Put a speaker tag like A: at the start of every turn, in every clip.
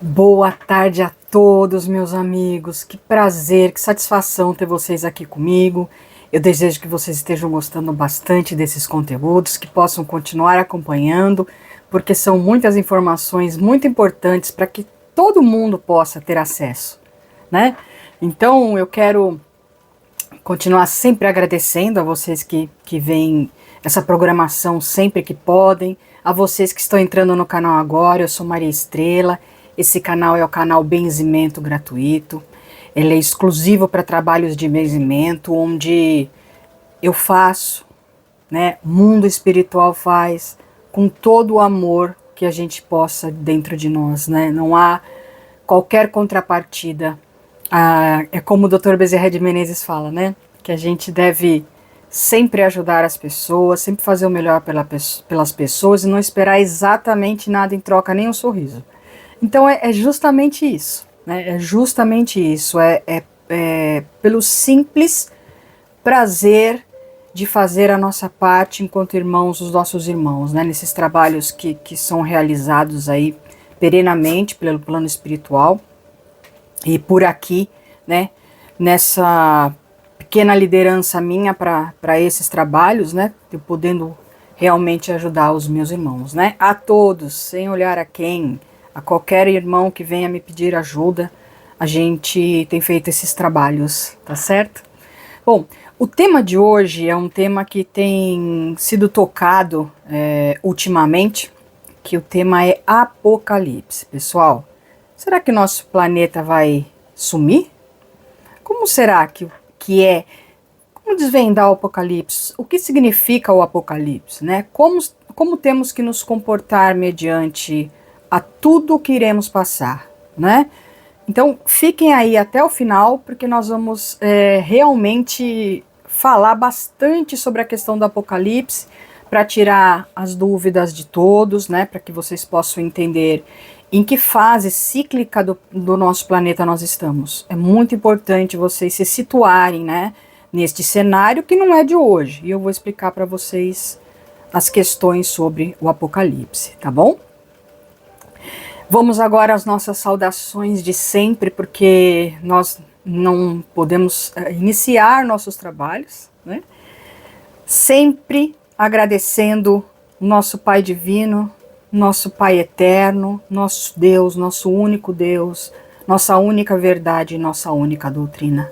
A: Boa tarde a todos, meus amigos. Que prazer, que satisfação ter vocês aqui comigo. Eu desejo que vocês estejam gostando bastante desses conteúdos, que possam continuar acompanhando, porque são muitas informações muito importantes para que todo mundo possa ter acesso, né? Então, eu quero continuar sempre agradecendo a vocês que veem essa programação sempre que podem, a vocês que estão entrando no canal agora. Eu sou Maria Estrela. Esse canal é o canal Benzimento Gratuito. Ele é exclusivo para trabalhos de benzimento, onde eu faço, né, mundo espiritual faz, com todo o amor que a gente possa dentro de nós, né? Não há qualquer contrapartida. É como o Dr. Bezerra de Menezes fala, né? Que a gente deve sempre ajudar as pessoas, sempre fazer o melhor pelas pessoas e não esperar exatamente nada em troca, nem um sorriso. Então é justamente isso, né? É justamente isso, é pelo simples prazer de fazer a nossa parte enquanto irmãos, os nossos irmãos, né? Nesses trabalhos que são realizados aí perenamente pelo plano espiritual e por aqui, né? Nessa pequena liderança minha para esses trabalhos, né? Eu podendo realmente ajudar os meus irmãos, né? A todos, sem olhar a quem, a qualquer irmão que venha me pedir ajuda, a gente tem feito esses trabalhos, tá certo? Bom, o tema de hoje é um tema que tem sido tocado ultimamente, que o tema é Apocalipse. Pessoal, será que nosso planeta vai sumir? Como será que é? Como desvendar o Apocalipse? O que significa o Apocalipse, né? Como temos que nos comportar mediante a tudo que iremos passar, né? Então, fiquem aí até o final, porque nós vamos realmente falar bastante sobre a questão do Apocalipse, para tirar as dúvidas de todos, né? Para que vocês possam entender em que fase cíclica do nosso planeta nós estamos. É muito importante vocês se situarem, né? Neste cenário que não é de hoje. E eu vou explicar para vocês as questões sobre o Apocalipse, tá bom? Vamos agora às nossas saudações de sempre, porque nós não podemos iniciar nossos trabalhos, né? Sempre agradecendo o nosso Pai Divino, nosso Pai Eterno, nosso Deus, nosso único Deus, nossa única verdade e nossa única doutrina.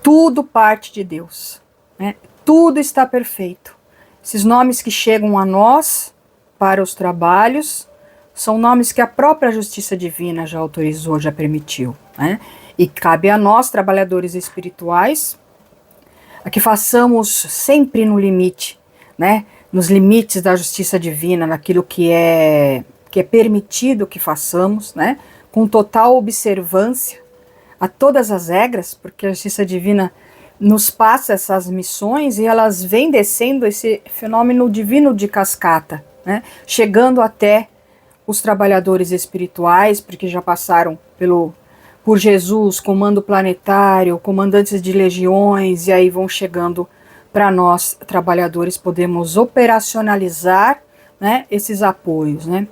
A: Tudo parte de Deus, né? Tudo está perfeito. Esses nomes que chegam a nós para os trabalhos são nomes que a própria justiça divina já autorizou, já permitiu, né? E cabe a nós, trabalhadores espirituais, a que façamos sempre no limite, né? Nos limites da justiça divina, naquilo que é permitido que façamos, né? Com total observância a todas as regras, porque a justiça divina nos passa essas missões e elas vêm descendo esse fenômeno divino de cascata, né? Chegando até os trabalhadores espirituais, porque já passaram por Jesus, comando planetário, comandantes de legiões, e aí vão chegando para nós, trabalhadores, podemos operacionalizar, né, esses apoios, né?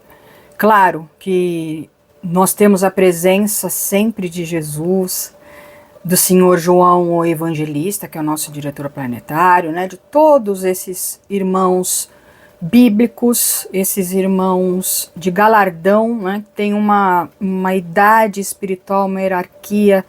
A: Claro que nós temos a presença sempre de Jesus, do Senhor João, o Evangelista, que é o nosso diretor planetário, né, de todos esses irmãos bíblicos, esses irmãos de galardão, né, tem uma idade espiritual, uma hierarquia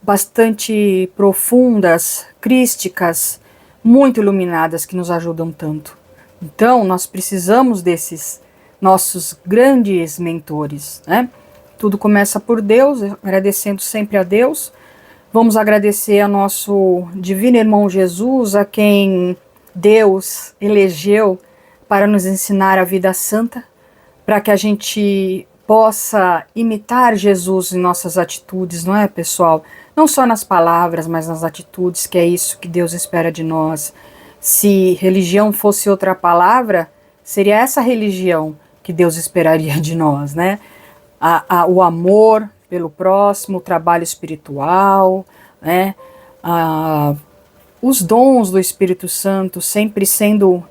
A: bastante profundas, crísticas, muito iluminadas, que nos ajudam tanto. Então, nós precisamos desses nossos grandes mentores, né? Tudo começa por Deus, agradecendo sempre a Deus. Vamos agradecer ao nosso divino irmão Jesus, a quem Deus elegeu para nos ensinar a vida santa, para que a gente possa imitar Jesus em nossas atitudes, não é, pessoal? Não só nas palavras, mas nas atitudes, que é isso que Deus espera de nós. Se religião fosse outra palavra, seria essa religião que Deus esperaria de nós, né? O amor pelo próximo, o trabalho espiritual, né? os dons do Espírito Santo sempre sendo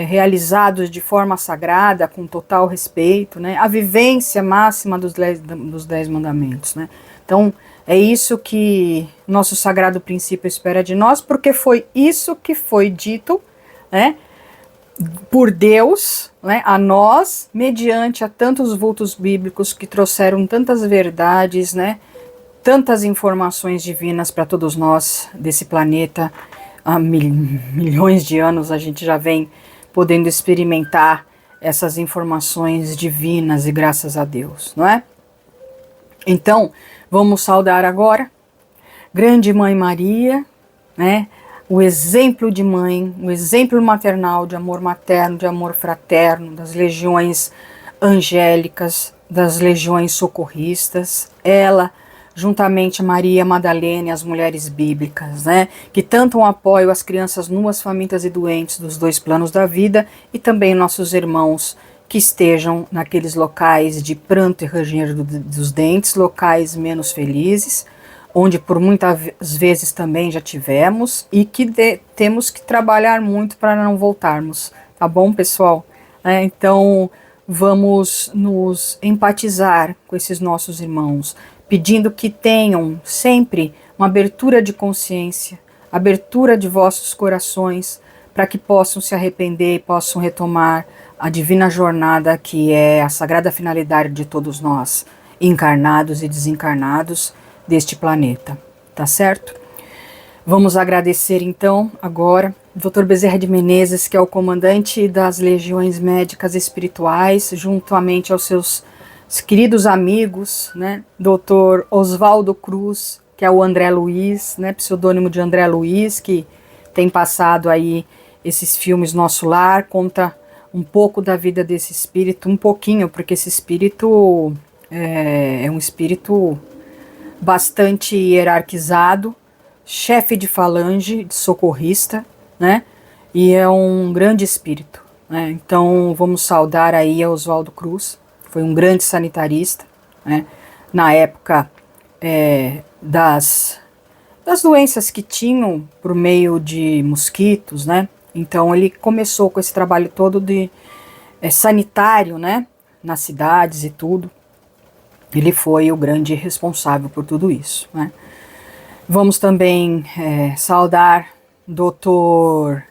A: realizados de forma sagrada, com total respeito, né? A vivência máxima dos 10 mandamentos, né? Então, é isso que nosso sagrado princípio espera de nós, porque foi isso que foi dito, né, por Deus, né, a nós, mediante a tantos vultos bíblicos que trouxeram tantas verdades, né, tantas informações divinas para todos nós desse planeta. Há milhões de anos a gente já vem podendo experimentar essas informações divinas e graças a Deus, não é? Então, vamos saudar agora Grande Mãe Maria, né? O exemplo de mãe, o exemplo maternal de amor materno, de amor fraterno, das legiões angélicas, das legiões socorristas. Ela, juntamente a Maria Madalena e as mulheres bíblicas, né? Que tanto apoiam as crianças nuas, famintas e doentes dos 2 planos da vida, e também nossos irmãos que estejam naqueles locais de pranto e ranger dos dentes, locais menos felizes, onde por muitas vezes também já tivemos, e que temos que trabalhar muito para não voltarmos, tá bom, pessoal? Então, vamos nos empatizar com esses nossos irmãos, pedindo que tenham sempre uma abertura de consciência, abertura de vossos corações, para que possam se arrepender e possam retomar a divina jornada que é a sagrada finalidade de todos nós, encarnados e desencarnados deste planeta, tá certo? Vamos agradecer então agora o Dr. Bezerra de Menezes, que é o comandante das Legiões Médicas Espirituais, juntamente aos seus queridos amigos, né? Dr. Oswaldo Cruz, que é o André Luiz, né? Pseudônimo de André Luiz, que tem passado aí esses filmes Nosso Lar, conta um pouco da vida desse espírito, um pouquinho, porque esse espírito é um espírito bastante hierarquizado, chefe de falange, de socorrista, né? E é um grande espírito, né? Então vamos saudar aí a Oswaldo Cruz, foi um grande sanitarista, né? Na época das doenças que tinham por meio de mosquitos, né? Então ele começou com esse trabalho todo de sanitário, né? Nas cidades e tudo. Ele foi o grande responsável por tudo isso, né? Vamos também saudar Dr.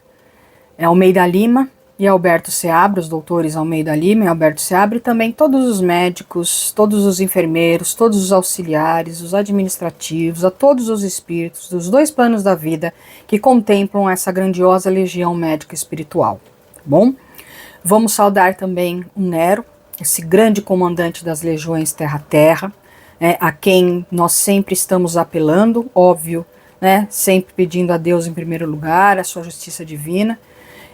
A: Almeida Lima e Alberto Seabra, os doutores Almeida Lima e Alberto Seabra, e também todos os médicos, todos os enfermeiros, todos os auxiliares, os administrativos, a todos os espíritos dos 2 planos da vida que contemplam essa grandiosa legião médica espiritual, tá bom? Vamos saudar também o Nero, esse grande comandante das legiões terra-terra, a quem nós sempre estamos apelando, óbvio, né, sempre pedindo a Deus em primeiro lugar, a sua justiça divina,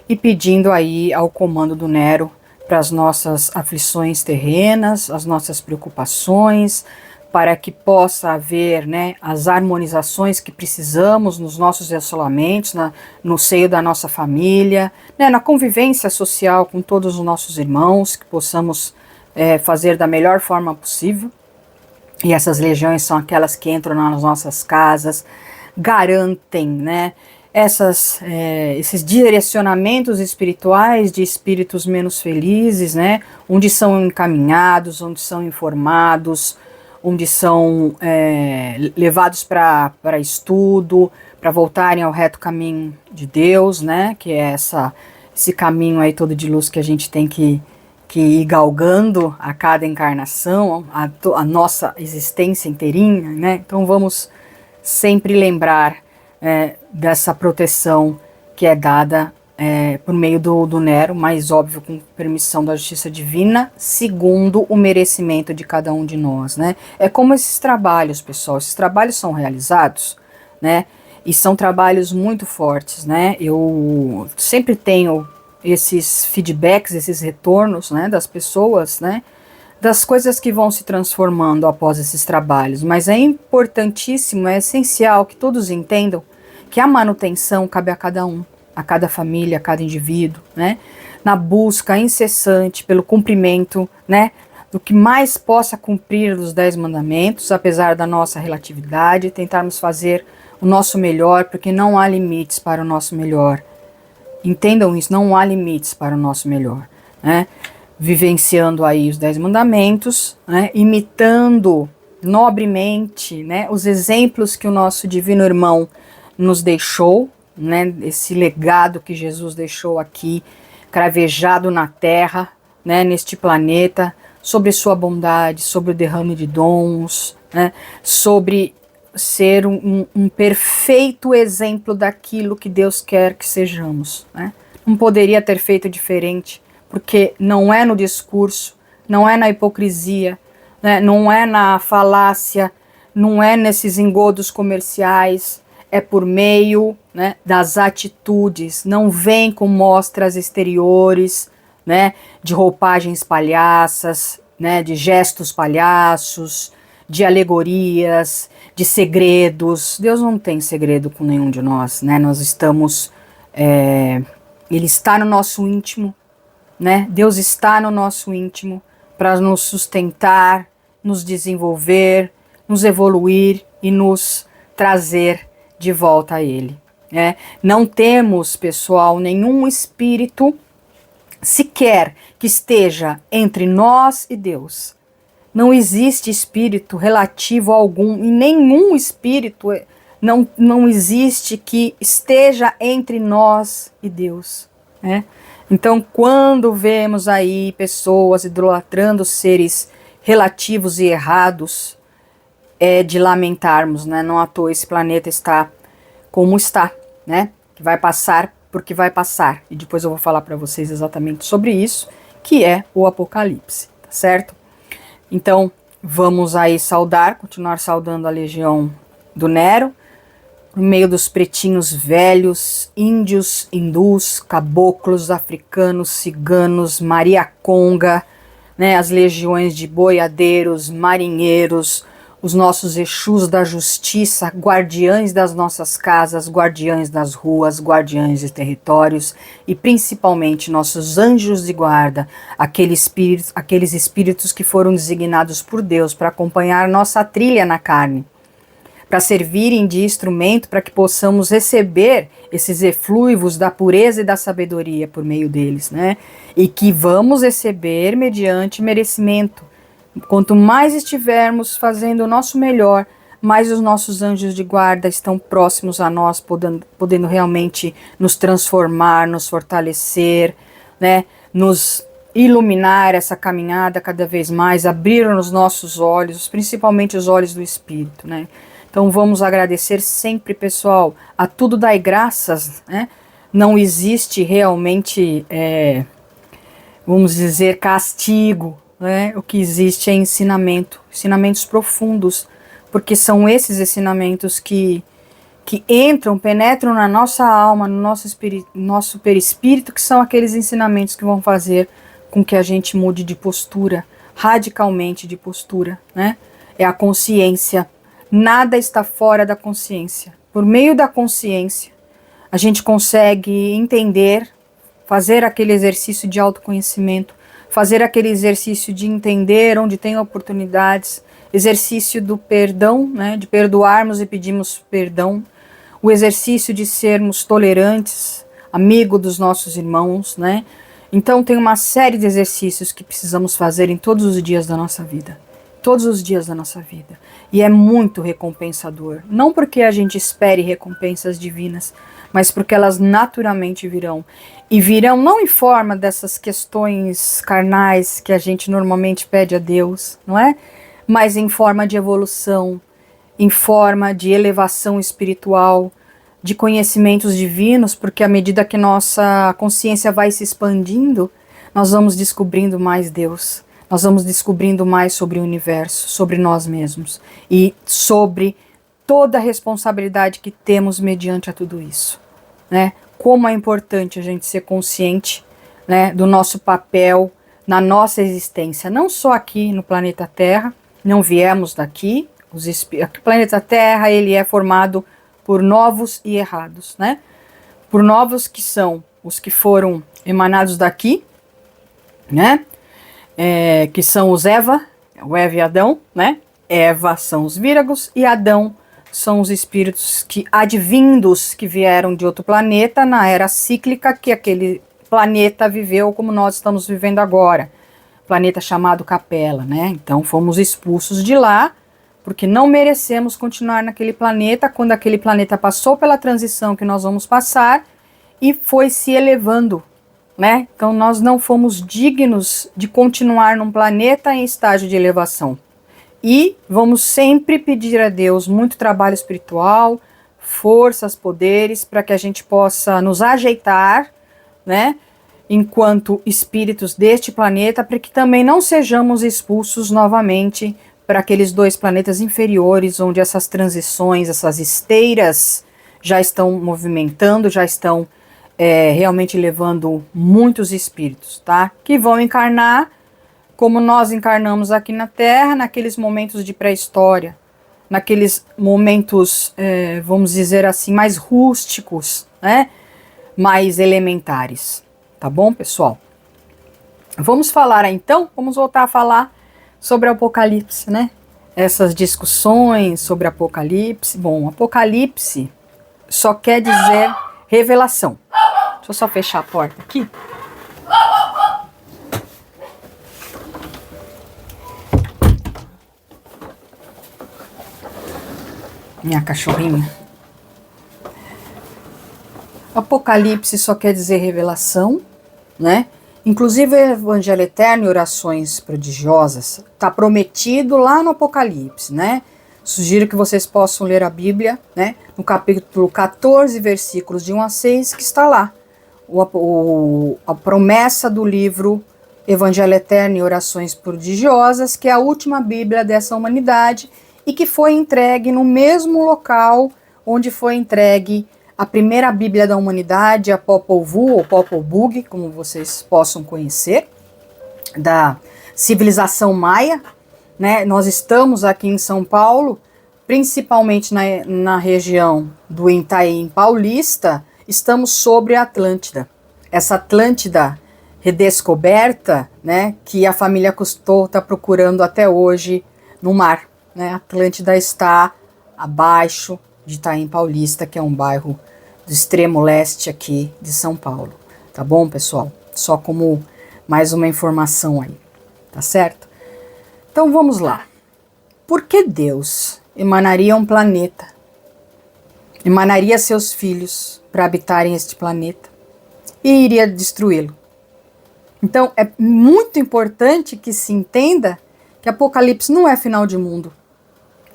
A: e pedindo aí ao comando do Nero para as nossas aflições terrenas, as nossas preocupações, para que possa haver, né, as harmonizações que precisamos nos nossos relacionamentos, no seio da nossa família, né, na convivência social com todos os nossos irmãos, que possamos fazer da melhor forma possível. E essas legiões são aquelas que entram nas nossas casas, garantem, né, esses direcionamentos espirituais de espíritos menos felizes, né, onde são encaminhados, onde são informados, onde são levados para estudo, para voltarem ao reto caminho de Deus, né, que é esse caminho aí todo de luz que a gente tem que ir galgando a cada encarnação, a nossa existência inteirinha, né. Então vamos sempre lembrar dessa proteção que é dada por meio do Nero, mas óbvio com permissão da justiça divina, segundo o merecimento de cada um de nós, né? É como esses trabalhos, pessoal, esses trabalhos são realizados, né? E são trabalhos muito fortes, né? Eu sempre tenho esses feedbacks, esses retornos, né, das pessoas, né? Das coisas que vão se transformando após esses trabalhos, mas é importantíssimo, é essencial que todos entendam que a manutenção cabe a cada um, a cada família, a cada indivíduo, né? Na busca incessante pelo cumprimento, né, do que mais possa cumprir dos 10 mandamentos, apesar da nossa relatividade, tentarmos fazer o nosso melhor, porque não há limites para o nosso melhor. Entendam isso, não há limites para o nosso melhor, né? Vivenciando aí os 10 mandamentos, né? Imitando nobremente, né? Os exemplos que o nosso divino irmão nos deixou, né? Esse legado que Jesus deixou aqui, cravejado na terra, né? Neste planeta, sobre sua bondade, sobre o derrame de dons, né? Sobre ser um perfeito exemplo daquilo que Deus quer que sejamos, né? Não poderia ter feito diferente, porque não é no discurso, não é na hipocrisia, né? Não é na falácia, não é nesses engodos comerciais, é por meio, né, das atitudes. Não vem com mostras exteriores, né, de roupagens palhaças, né, de gestos palhaços, de alegorias, de segredos. Deus não tem segredo com nenhum de nós, né? Nós estamos, Ele está no nosso íntimo, né? Deus está no nosso íntimo para nos sustentar, nos desenvolver, nos evoluir e nos trazer de volta a Ele, né? Não temos, pessoal, nenhum espírito sequer que esteja entre nós e Deus. Não existe espírito relativo algum, e nenhum espírito não existe que esteja entre nós e Deus, né? Então, quando vemos aí pessoas idolatrando seres relativos e errados, é de lamentarmos, né? Não à toa esse planeta está como está, né? Que vai passar porque vai passar. E depois eu vou falar para vocês exatamente sobre isso, que é o Apocalipse, tá certo? Então, vamos aí continuar saudando a legião do Nero, no meio dos pretinhos velhos, índios, hindus, caboclos, africanos, ciganos, Maria Conga, né, as legiões de boiadeiros, marinheiros, os nossos Exus da justiça, guardiães das nossas casas, guardiães das ruas, guardiães de territórios e principalmente nossos anjos de guarda, aqueles espíritos que foram designados por Deus para acompanhar nossa trilha na carne, para servirem de instrumento para que possamos receber esses eflúvios da pureza e da sabedoria por meio deles, né? E que vamos receber mediante merecimento. Quanto mais estivermos fazendo o nosso melhor, mais os nossos anjos de guarda estão próximos a nós, podendo realmente nos transformar, nos fortalecer, né? Nos iluminar essa caminhada cada vez mais, abrir os nossos olhos, principalmente os olhos do Espírito, né? Então vamos agradecer sempre, pessoal, a tudo dai graças, né? Não existe realmente, vamos dizer, castigo, né? O que existe é ensinamento, ensinamentos profundos, porque são esses ensinamentos que entram, penetram na nossa alma, no nosso perispírito, que são aqueles ensinamentos que vão fazer com que a gente mude de postura, radicalmente de postura, né? É a consciência. Nada está fora da consciência. Por meio da consciência, a gente consegue entender, fazer aquele exercício de autoconhecimento, fazer aquele exercício de entender onde tem oportunidades, exercício do perdão, né, de perdoarmos e pedirmos perdão, o exercício de sermos tolerantes, amigo dos nossos irmãos, né? Então tem uma série de exercícios que precisamos fazer em todos os dias da nossa vida. Todos os dias da nossa vida. E é muito recompensador. Não porque a gente espere recompensas divinas, mas porque elas naturalmente virão. E virão não em forma dessas questões carnais que a gente normalmente pede a Deus, não é? Mas em forma de evolução, em forma de elevação espiritual, de conhecimentos divinos, porque à medida que nossa consciência vai se expandindo, nós vamos descobrindo mais Deus. Nós vamos descobrindo mais sobre o universo, sobre nós mesmos e sobre toda a responsabilidade que temos mediante a tudo isso, né? Como é importante a gente ser consciente, né, do nosso papel na nossa existência, não só aqui no planeta Terra, não viemos daqui, o planeta Terra ele é formado por novos e errados, né? Por novos que são os que foram emanados daqui, né? Que são os Eva, o Eva e Adão, né? Eva são os víragos e Adão são os espíritos que advindos que vieram de outro planeta na era cíclica que aquele planeta viveu como nós estamos vivendo agora. Planeta chamado Capela, né? Então fomos expulsos de lá porque não merecemos continuar naquele planeta quando aquele planeta passou pela transição que nós vamos passar e foi se elevando, né? Então nós não fomos dignos de continuar num planeta em estágio de elevação. E vamos sempre pedir a Deus muito trabalho espiritual, forças, poderes, para que a gente possa nos ajeitar, né, enquanto espíritos deste planeta, para que também não sejamos expulsos novamente para aqueles dois planetas inferiores, onde essas transições, essas esteiras já estão movimentando, já estão realmente levando muitos espíritos, tá? Que vão encarnar como nós encarnamos aqui na Terra, naqueles momentos de pré-história, naqueles momentos, vamos dizer assim, mais rústicos, né? Mais elementares. Tá bom, pessoal? Vamos falar então, vamos voltar a falar sobre o Apocalipse, né? Essas discussões sobre Apocalipse. Bom, Apocalipse só quer dizer revelação. Deixa eu só fechar a porta aqui. Minha cachorrinha. Apocalipse só quer dizer revelação, né? Inclusive o Evangelho Eterno e Orações Prodigiosas está prometido lá no Apocalipse, né? Sugiro que vocês possam ler a Bíblia, né? No capítulo 14, versículos de 1 a 6, que está lá. A promessa do livro Evangelho Eterno e Orações Prodigiosas, que é a última Bíblia dessa humanidade e que foi entregue no mesmo local onde foi entregue a primeira Bíblia da humanidade, a Popol Vuh, ou Popol Vuh, como vocês possam conhecer, da civilização maia, né? Nós estamos aqui em São Paulo, principalmente na região do Itaim Paulista, estamos sobre a Atlântida. Essa Atlântida redescoberta, né, que a família Cousteau está procurando até hoje no mar, né? A Atlântida está abaixo de Itaim Paulista, que é um bairro do extremo leste aqui de São Paulo. Tá bom, pessoal? Só como mais uma informação aí, tá certo? Então vamos lá. Por que Deus emanaria um planeta? Emanaria seus filhos para habitarem este planeta e iria destruí-lo? Então é muito importante que se entenda que Apocalipse não é final de mundo,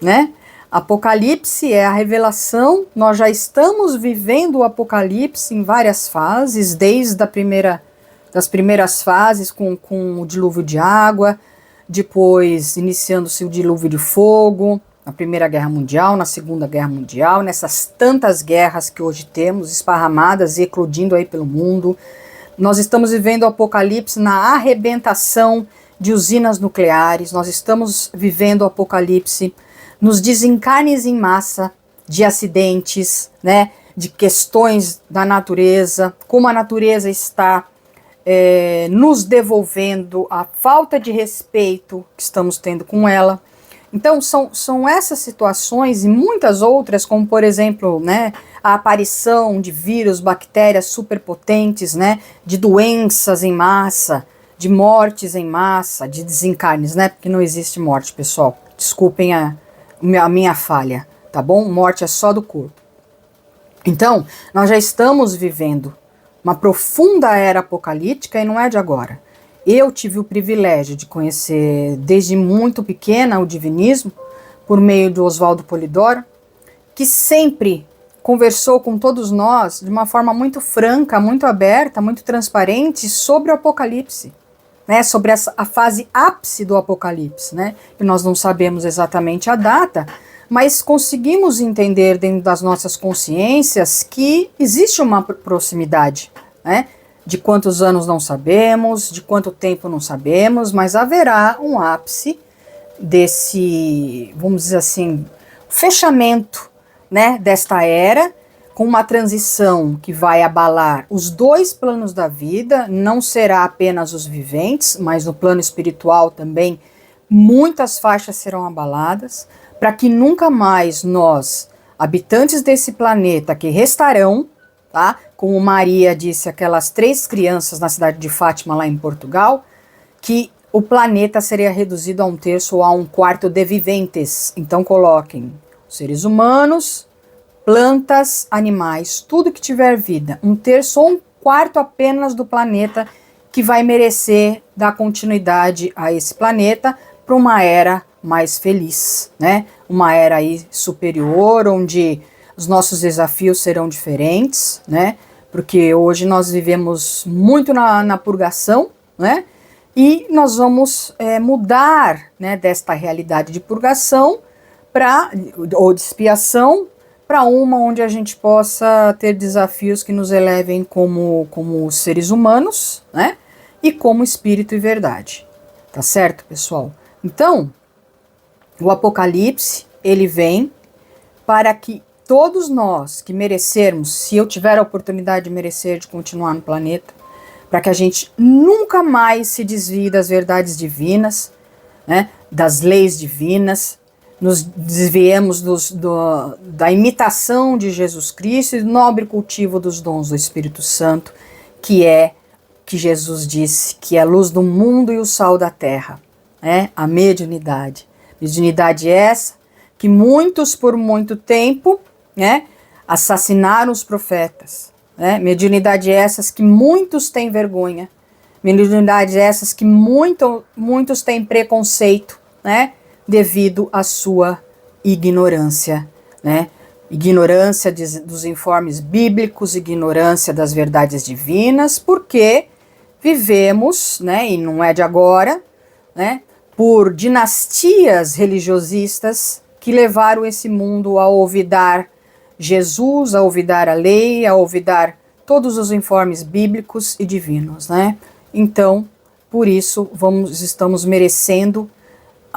A: né? Apocalipse é a revelação, nós já estamos vivendo o Apocalipse em várias fases, desde das primeiras fases com o dilúvio de água, depois iniciando-se o dilúvio de fogo, na Primeira Guerra Mundial, na Segunda Guerra Mundial, nessas tantas guerras que hoje temos, esparramadas e eclodindo aí pelo mundo. Nós estamos vivendo o Apocalipse na arrebentação de usinas nucleares, nós estamos vivendo o Apocalipse nos desencarnes em massa de acidentes, né, de questões da natureza, como a natureza está nos devolvendo a falta de respeito que estamos tendo com ela. Então são essas situações e muitas outras, como por exemplo, né, a aparição de vírus, bactérias superpotentes, né, de doenças em massa, de mortes em massa, de desencarnes, né, porque não existe morte, pessoal. Desculpem a minha falha, tá bom? Morte é só do corpo. Então, nós já estamos vivendo uma profunda era apocalíptica e não é de agora. Eu tive o privilégio de conhecer desde muito pequena o divinismo por meio do Oswaldo Polidoro, que sempre conversou com todos nós de uma forma muito franca, muito aberta, muito transparente sobre o Apocalipse, né, sobre a fase ápice do Apocalipse, né, que nós não sabemos exatamente a data, mas conseguimos entender dentro das nossas consciências que existe uma proximidade, né, de quantos anos não sabemos, de quanto tempo não sabemos, mas haverá um ápice desse, vamos dizer assim, fechamento, né, desta era, com uma transição que vai abalar os dois planos da vida, não será apenas os viventes, mas no plano espiritual também muitas faixas serão abaladas, para que nunca mais nós habitantes desse planeta que restarão, tá? Como Maria disse, aquelas 3 crianças na cidade de Fátima, lá em Portugal, que o planeta seria reduzido a 1/3 ou a 1/4 de viventes. Então coloquem seres humanos, plantas, animais, tudo que tiver vida. 1/3 ou 1/4 apenas do planeta que vai merecer dar continuidade a esse planeta para uma era mais feliz, né? Uma era aí superior, onde os nossos desafios serão diferentes, né? Porque hoje nós vivemos muito na purgação, né? E nós vamos mudar, né, desta realidade de purgação ou de expiação para uma onde a gente possa ter desafios que nos elevem como seres humanos, né? E como espírito e verdade. Tá certo, pessoal? Então, o Apocalipse, ele vem para que todos nós que merecermos, se eu tiver a oportunidade de merecer de continuar no planeta, para que a gente nunca mais se desvie das verdades divinas, né, das leis divinas, nos desviemos da imitação de Jesus Cristo e do nobre cultivo dos dons do Espírito Santo, que Jesus disse, que é a luz do mundo e o sal da terra, né, a mediunidade. Mediunidade essa que muitos por muito tempo, né, assassinaram os profetas, né? Mediunidade essas que muitos têm vergonha, mediunidade essas que muitos têm preconceito, né, devido à sua ignorância, né? Ignorância dos informes bíblicos, ignorância das verdades divinas, porque vivemos, né, e não é de agora, né, por dinastias religiosistas que levaram esse mundo a olvidar Jesus, a olvidar a lei, a olvidar todos os informes bíblicos e divinos, né? Então, por isso, estamos merecendo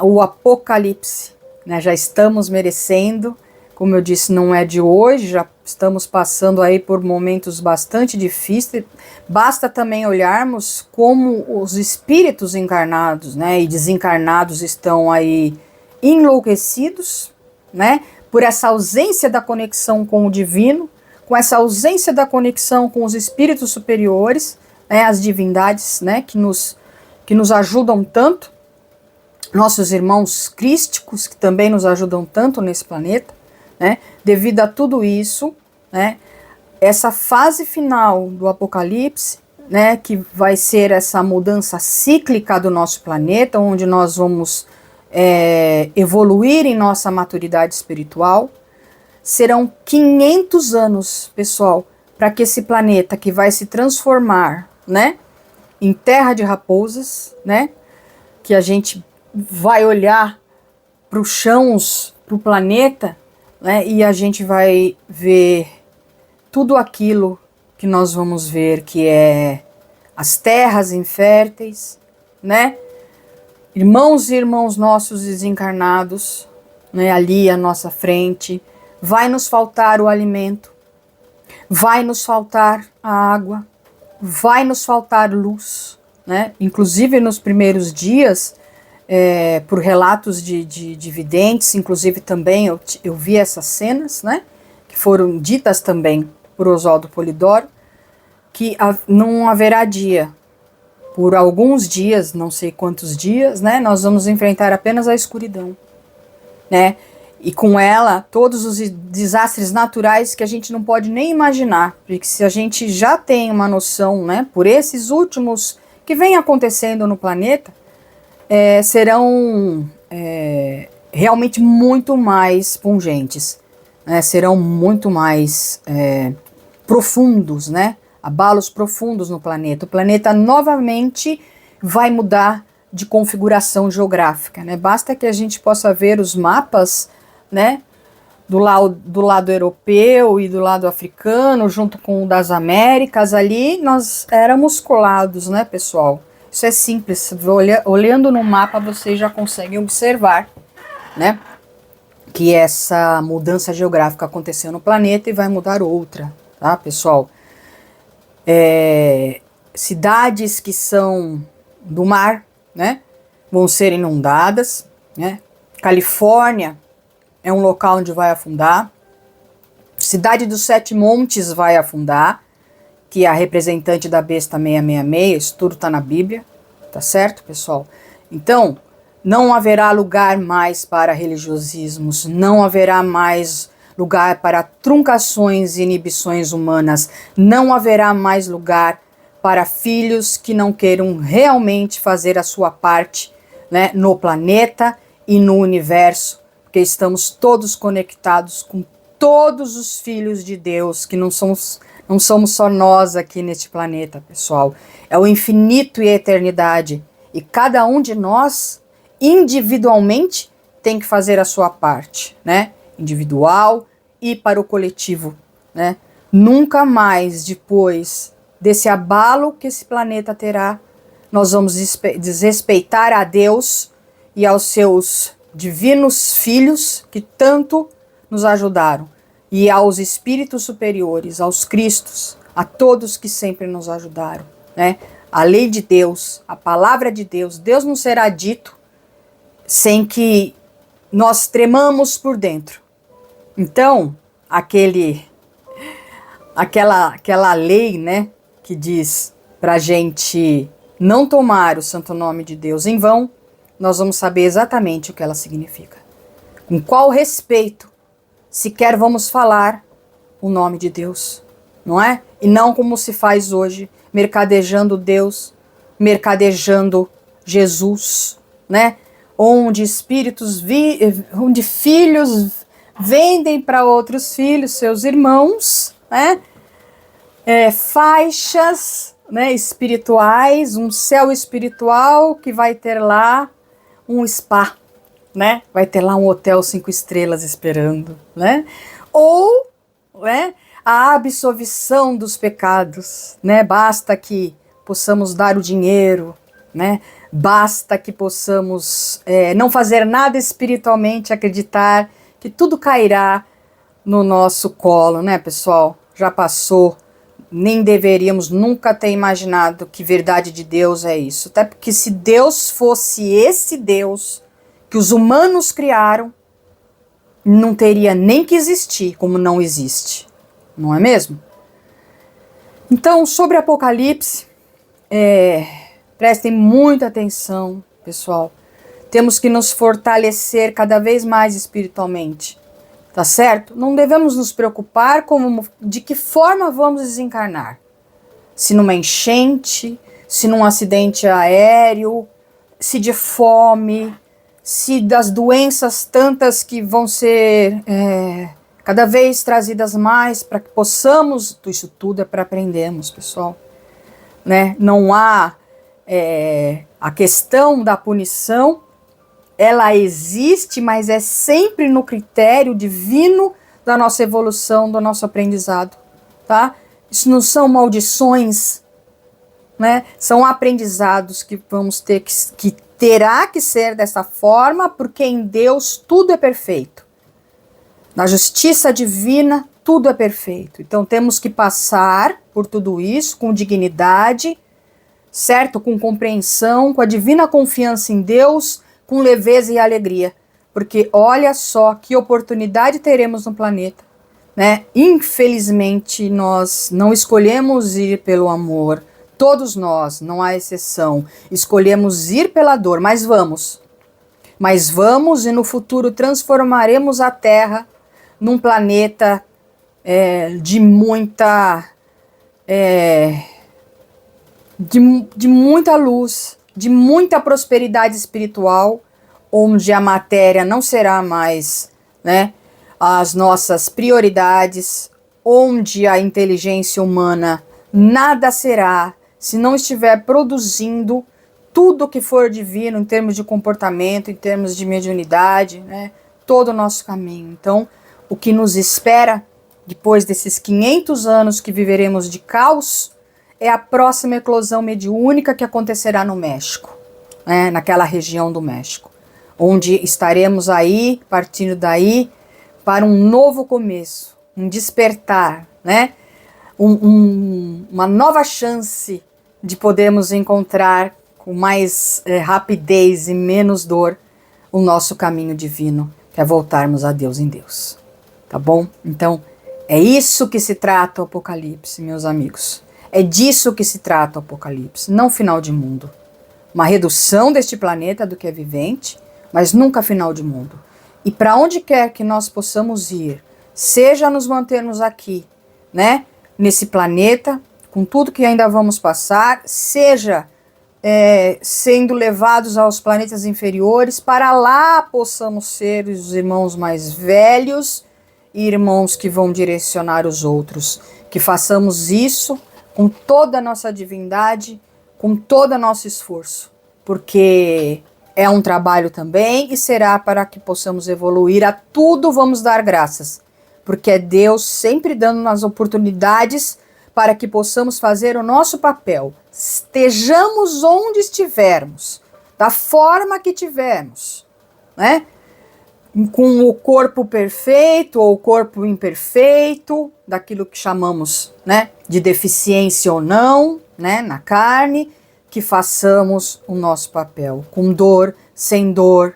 A: o Apocalipse, né? Já estamos merecendo, como eu disse, não é de hoje, já estamos passando aí por momentos bastante difíceis. Basta também olharmos como os espíritos encarnados, né, e desencarnados estão aí enlouquecidos, né, por essa ausência da conexão com o divino, com essa ausência da conexão com os espíritos superiores, né, as divindades, né, que nos ajudam tanto, nossos irmãos crísticos, que também nos ajudam tanto nesse planeta, né, devido a tudo isso, né, essa fase final do Apocalipse, né, que vai ser essa mudança cíclica do nosso planeta, onde nós vamos evoluir em nossa maturidade espiritual, serão 500 anos, pessoal, para que esse planeta que vai se transformar, né, em terra de raposas, né, que a gente vai olhar para os chãos, para o planeta, né, e a gente vai ver tudo aquilo que nós vamos ver, que é as terras inférteis, né, irmãos e irmãos nossos desencarnados, né, ali à nossa frente. Vai nos faltar o alimento, vai nos faltar a água, vai nos faltar luz, né? Inclusive nos primeiros dias, por relatos de videntes, inclusive também eu vi essas cenas, né, que foram ditas também por Oswaldo Polidoro, que não haverá dia. Por alguns dias, não sei quantos dias, né, nós vamos enfrentar apenas a escuridão, né? E com ela, todos os desastres naturais que a gente não pode nem imaginar. Porque se a gente já tem uma noção, né, por esses últimos que vem acontecendo no planeta, serão realmente muito mais pungentes, né, serão muito mais profundos, né? Abalos profundos no planeta. O planeta novamente vai mudar de configuração geográfica, né? Basta que a gente possa ver os mapas, né, do lado europeu e do lado africano, junto com o das Américas, ali nós éramos colados, né, pessoal? Isso é simples, olhando no mapa vocês já conseguem observar, né, que essa mudança geográfica aconteceu no planeta e vai mudar outra, tá, pessoal? Cidades que são do mar, né, vão ser inundadas, né? Califórnia é um local onde vai afundar, Cidade dos Sete Montes vai afundar, que é a representante da besta 666, isso tudo está na Bíblia, tá certo, pessoal? Então, não haverá lugar mais para religiosismos, não haverá mais lugar para truncações e inibições humanas, não haverá mais lugar para filhos que não queiram realmente fazer a sua parte, né, no planeta e no universo, porque estamos todos conectados com todos os filhos de Deus, que não somos só nós aqui neste planeta, pessoal. É o infinito e a eternidade. E cada um de nós, individualmente, tem que fazer a sua parte, né? Individual e para o coletivo, né? Nunca mais, depois desse abalo que esse planeta terá, nós vamos desrespeitar a Deus e aos seus divinos filhos que tanto nos ajudaram, e aos espíritos superiores, aos Cristos, a todos que sempre nos ajudaram, né? A lei de Deus, a palavra de Deus, Deus não será dito sem que nós tremamos por dentro. Então, aquela lei, né, que diz pra gente não tomar o santo nome de Deus em vão, nós vamos saber exatamente o que ela significa. Com qual respeito sequer vamos falar o nome de Deus, não é? E não como se faz hoje, mercadejando Deus, mercadejando Jesus, né? Onde onde filhos vendem para outros filhos, seus irmãos, né? Faixas, né, espirituais, um céu espiritual que vai ter lá um spa, né? Vai ter lá um hotel 5 estrelas esperando, né? Ou, né, a absolvição dos pecados, né? Basta que possamos dar o dinheiro, né? Basta que possamos não fazer nada espiritualmente, acreditar que tudo cairá no nosso colo, né, pessoal? Já passou, nem deveríamos nunca ter imaginado que verdade de Deus é isso. Até porque se Deus fosse esse Deus que os humanos criaram, não teria nem que existir, como não existe. Não é mesmo? Então, sobre Apocalipse, prestem muita atenção, pessoal. Temos que nos fortalecer cada vez mais espiritualmente, tá certo? Não devemos nos preocupar de que forma vamos desencarnar. Se numa enchente, se num acidente aéreo, se de fome, se das doenças tantas que vão ser cada vez trazidas mais para que possamos, isso tudo é para aprendermos, pessoal, né? Não há a questão da punição, ela existe, mas é sempre no critério divino da nossa evolução, do nosso aprendizado, tá? Isso não são maldições, né? São aprendizados que vamos ter que terá que ser dessa forma, porque em Deus tudo é perfeito. Na justiça divina, tudo é perfeito. Então temos que passar por tudo isso com dignidade, certo? Com compreensão, com a divina confiança em Deus, com leveza e alegria. Porque olha só que oportunidade teremos no planeta, né? Infelizmente nós não escolhemos ir pelo amor. Todos nós, não há exceção, escolhemos ir pela dor, mas vamos. Mas vamos e no futuro transformaremos a Terra num planeta de muita luz, de muita prosperidade espiritual, onde a matéria não será mais, né, as nossas prioridades, onde a inteligência humana nada será se não estiver produzindo tudo que for divino em termos de comportamento, em termos de mediunidade, né, todo o nosso caminho. Então, o que nos espera depois desses 500 anos que viveremos de caos é a próxima eclosão mediúnica que acontecerá no México, né, naquela região do México, onde estaremos aí, partindo daí, para um novo começo, um despertar, né, uma nova chance de podermos encontrar com mais rapidez e menos dor o nosso caminho divino, que é voltarmos a Deus em Deus, tá bom? Então, É isso que se trata o Apocalipse, meus amigos. É disso que se trata o Apocalipse, não final de mundo. Uma redução deste planeta do que é vivente, mas nunca final de mundo. E para onde quer que nós possamos ir, seja nos mantermos aqui, né, nesse planeta, com tudo que ainda vamos passar, seja sendo levados aos planetas inferiores, para lá possamos ser os irmãos mais velhos e irmãos que vão direcionar os outros. Que façamos isso com toda a nossa divindade, com todo o nosso esforço, porque é um trabalho também e será para que possamos evoluir. A tudo vamos dar graças, porque é Deus sempre dando as oportunidades para que possamos fazer o nosso papel. Estejamos onde estivermos, da forma que tivermos, né? Com o corpo perfeito ou o corpo imperfeito, daquilo que chamamos, né, de deficiência ou não, né, na carne, que façamos o nosso papel, com dor, sem dor,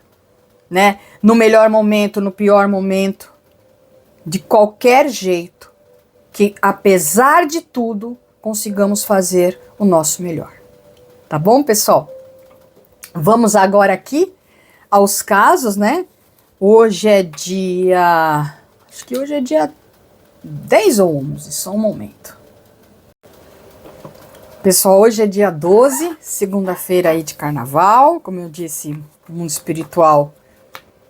A: né, no melhor momento, no pior momento, de qualquer jeito, que apesar de tudo, consigamos fazer o nosso melhor. Tá bom, pessoal? Vamos agora aqui aos casos, né? Hoje é dia... Acho que hoje é dia 10 ou 11, só um momento. Pessoal, hoje é dia 12, segunda-feira aí de carnaval. Como eu disse, o mundo espiritual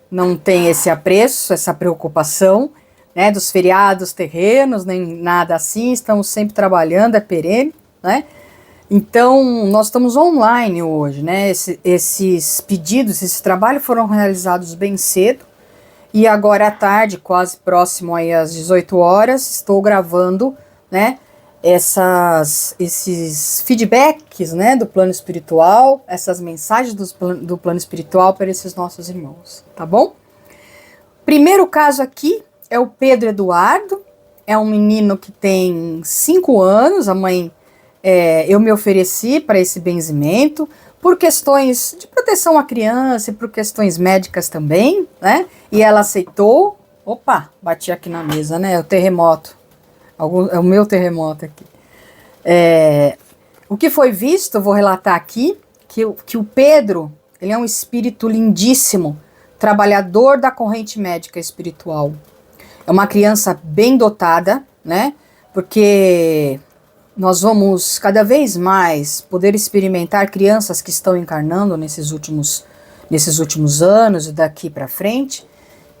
A: não tem esse apreço, essa preocupação, né, dos feriados terrenos, nem nada assim. Estamos sempre trabalhando, é perene, né? Então, nós estamos online hoje, né? Esses pedidos, esse trabalho foram realizados bem cedo. E agora à tarde, quase próximo aí às 18 horas, estou gravando, né? Esses feedbacks, né, do plano espiritual, essas mensagens do plano espiritual para esses nossos irmãos, tá bom? Primeiro caso aqui é o Pedro Eduardo. É um menino que tem 5 anos, a mãe... eu me ofereci para esse benzimento por questões de proteção à criança e por questões médicas também, né? E ela aceitou. Opa, bati aqui na mesa, né? O terremoto. É o meu terremoto aqui. O que foi visto, eu vou relatar aqui, que o Pedro, ele é um espírito lindíssimo, trabalhador da corrente médica espiritual. É uma criança bem dotada, né? Porque... nós vamos cada vez mais poder experimentar crianças que estão encarnando nesses últimos anos e daqui para frente,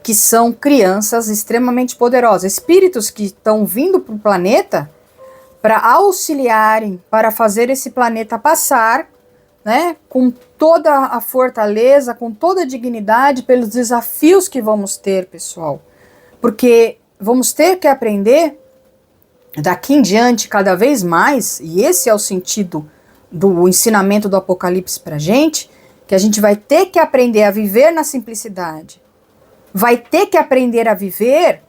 A: que são crianças extremamente poderosas, espíritos que estão vindo para o planeta para auxiliarem, para fazer esse planeta passar, né, com toda a fortaleza, com toda a dignidade, pelos desafios que vamos ter, pessoal. Porque vamos ter que aprender daqui em diante, cada vez mais, e esse é o sentido do ensinamento do Apocalipse para a gente gente vai ter que aprender a viver na simplicidade, vai ter que aprender a viver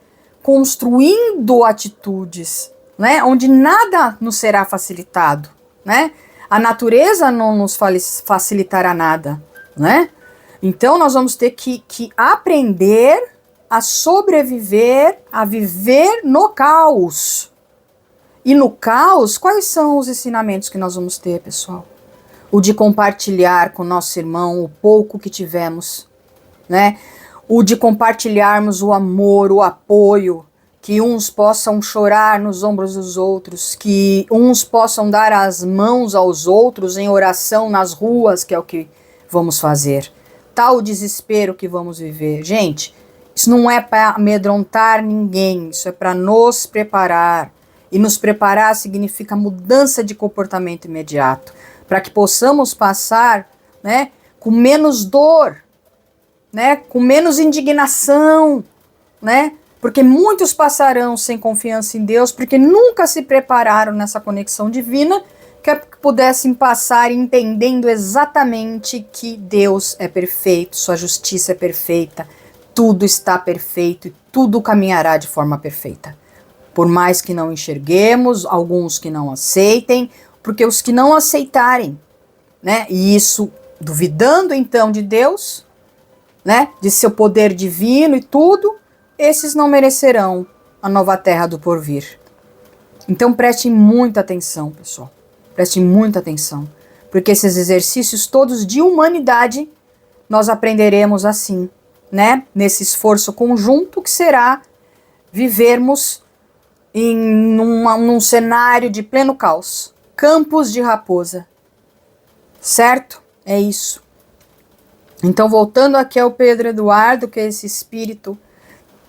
A: construindo atitudes, né, onde nada nos será facilitado, né? A natureza não nos facilitará nada, né? Então nós vamos ter que aprender a sobreviver, a viver no caos. E no caos, quais são os ensinamentos que nós vamos ter, pessoal? O de compartilhar com nosso irmão o pouco que tivemos, né? O de compartilharmos o amor, o apoio, que uns possam chorar nos ombros dos outros, que uns possam dar as mãos aos outros em oração nas ruas, que é o que vamos fazer. Tal desespero que vamos viver. Gente, isso não é para amedrontar ninguém, isso é para nos preparar. E nos preparar significa mudança de comportamento imediato, para que possamos passar, né, com menos dor, né, com menos indignação, né, porque muitos passarão sem confiança em Deus, porque nunca se prepararam nessa conexão divina, que pudessem passar entendendo exatamente que Deus é perfeito, sua justiça é perfeita, tudo está perfeito e tudo caminhará de forma perfeita. Por mais que não enxerguemos, alguns que não aceitem, porque os que não aceitarem, né, e isso duvidando então de Deus, né, de seu poder divino e tudo, esses não merecerão a nova terra do porvir. Então prestem muita atenção, pessoal. Prestem muita atenção. Porque esses exercícios todos de humanidade nós aprenderemos assim, né? Nesse esforço conjunto que será vivermos num cenário de pleno caos. Campos de Raposa. Certo? É isso. Então, voltando aqui ao Pedro Eduardo, que é esse espírito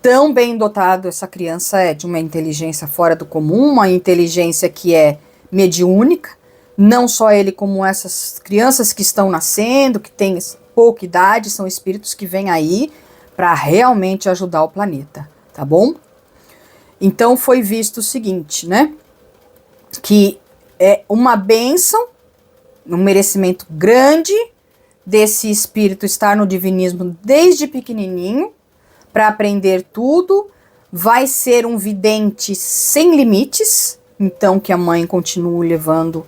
A: tão bem dotado, essa criança é de uma inteligência fora do comum, uma inteligência que é mediúnica, não só ele como essas crianças que estão nascendo, que têm pouca idade, são espíritos que vêm aí para realmente ajudar o planeta, tá bom? Então foi visto o seguinte, né, que é uma bênção, um merecimento grande desse espírito estar no divinismo desde pequenininho, para aprender tudo, vai ser um vidente sem limites, então que a mãe continue levando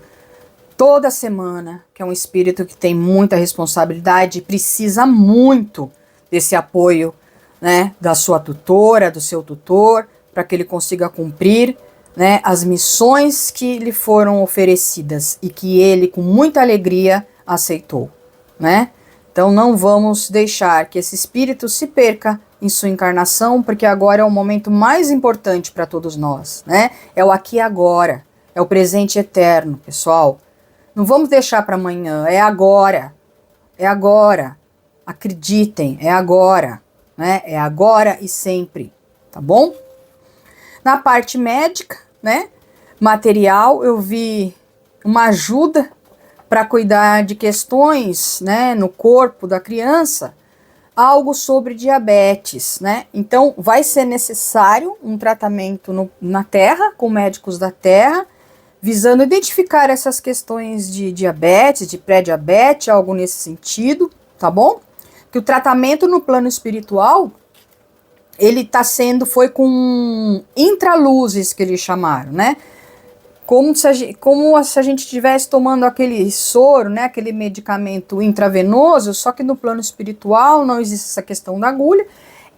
A: toda semana, que é um espírito que tem muita responsabilidade, precisa muito desse apoio, né, da sua tutora, do seu tutor, para que ele consiga cumprir, né, as missões que lhe foram oferecidas e que ele com muita alegria aceitou, né? Então não vamos deixar que esse espírito se perca em sua encarnação, porque agora é o momento mais importante para todos nós, né? É o aqui e agora, é o presente eterno, pessoal. Não vamos deixar para amanhã, é agora. É agora. Acreditem, é agora, né? É agora e sempre, tá bom? Na parte médica, né? Material, eu vi uma ajuda para cuidar de questões, né, no corpo da criança, algo sobre diabetes, né? Então, vai ser necessário um tratamento na Terra, com médicos da Terra, visando identificar essas questões de diabetes, de pré-diabetes, algo nesse sentido, tá bom? Que o tratamento no plano espiritual, ele foi com intraluzes, que eles chamaram, né? Como se a gente estivesse tomando aquele soro, né, aquele medicamento intravenoso, só que no plano espiritual não existe essa questão da agulha.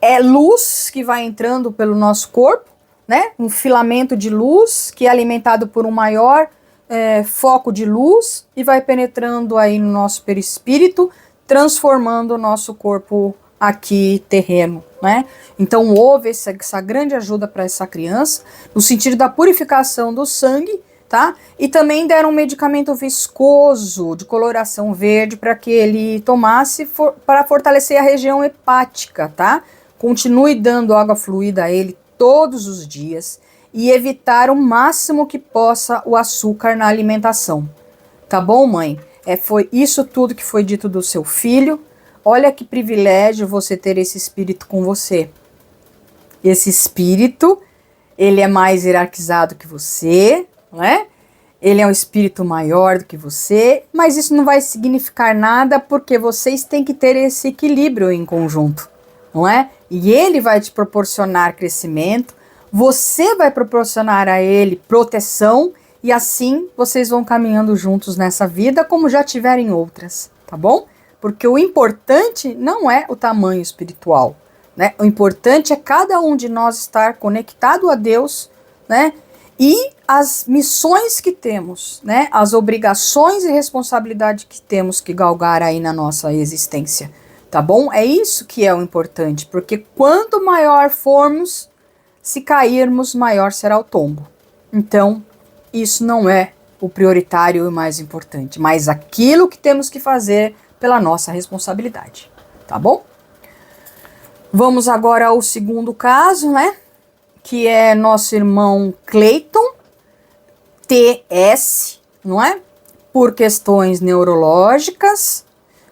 A: É luz que vai entrando pelo nosso corpo, né, um filamento de luz que é alimentado por um maior foco de luz e vai penetrando aí no nosso perispírito, transformando o nosso corpo aqui terreno, né? Então houve essa grande ajuda para essa criança, no sentido da purificação do sangue, tá? E também deram um medicamento viscoso, de coloração verde, para que ele tomasse para fortalecer a região hepática, tá? Continue dando água fluida a ele todos os dias e evitar o máximo que possa o açúcar na alimentação. Tá bom, mãe? Foi isso tudo que foi dito do seu filho. Olha que privilégio você ter esse espírito com você. Esse espírito, ele é mais hierarquizado que você, não é? Ele é um espírito maior do que você, mas isso não vai significar nada porque vocês têm que ter esse equilíbrio em conjunto, não é? E ele vai te proporcionar crescimento, você vai proporcionar a ele proteção e assim vocês vão caminhando juntos nessa vida como já tiveram em outras, tá bom? Porque o importante não é o tamanho espiritual, né? O importante é cada um de nós estar conectado a Deus, né? E as missões que temos, né? As obrigações e responsabilidades que temos que galgar aí na nossa existência, tá bom? É isso que é o importante, porque quanto maior formos, se cairmos, maior será o tombo. Então, isso não é o prioritário e o mais importante, mas aquilo que temos que fazer pela nossa responsabilidade, tá bom? Vamos agora ao segundo caso, né? Que é nosso irmão Cleiton, TS, não é? Por questões neurológicas,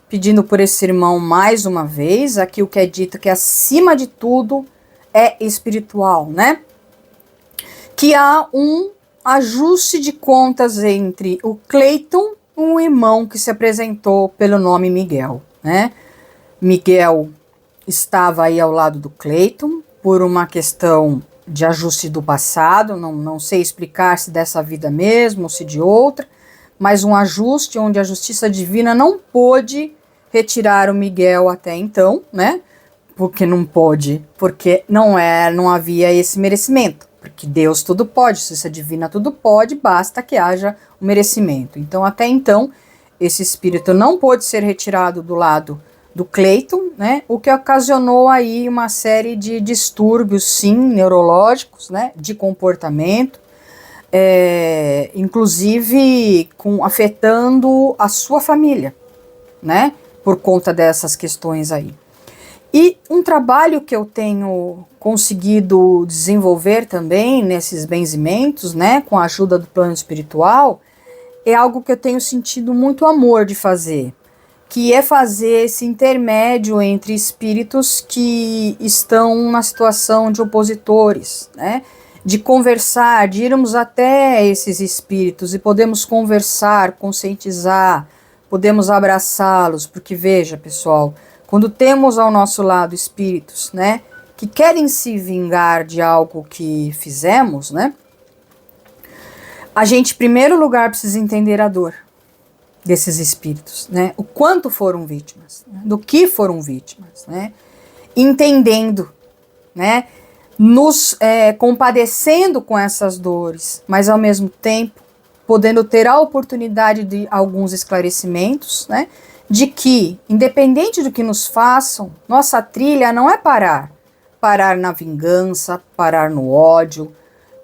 A: pedindo por esse irmão mais uma vez, aqui o que é dito que acima de tudo é espiritual, né? Que há um ajuste de contas entre o Cleiton, um irmão que se apresentou pelo nome Miguel, né? Miguel estava aí ao lado do Cleiton por uma questão de ajuste do passado, não sei explicar se dessa vida mesmo ou se de outra, mas um ajuste onde a justiça divina não pôde retirar o Miguel até então, né? porque não pôde, porque não havia esse merecimento, porque Deus tudo pode, justiça divina tudo pode, basta que haja o merecimento. Então, até então, esse espírito não pôde ser retirado do lado do Cleiton, né, o que ocasionou aí uma série de distúrbios, sim, neurológicos, né, de comportamento, inclusive afetando a sua família, né, por conta dessas questões aí. E um trabalho que eu tenho conseguido desenvolver também nesses benzimentos, né, com a ajuda do plano espiritual, é algo que eu tenho sentido muito amor de fazer, que é fazer esse intermédio entre espíritos que estão na situação de opositores, né, de conversar, de irmos até esses espíritos e podemos conversar, conscientizar, podemos abraçá-los, porque veja, pessoal, quando temos ao nosso lado espíritos, né, que querem se vingar de algo que fizemos, né, a gente, em primeiro lugar, precisa entender a dor desses espíritos, né, o quanto foram vítimas, né, do que foram vítimas, né, entendendo, né, nos compadecendo com essas dores, mas ao mesmo tempo podendo ter a oportunidade de alguns esclarecimentos, né, de que, independente do que nos façam, nossa trilha não é parar na vingança, parar no ódio,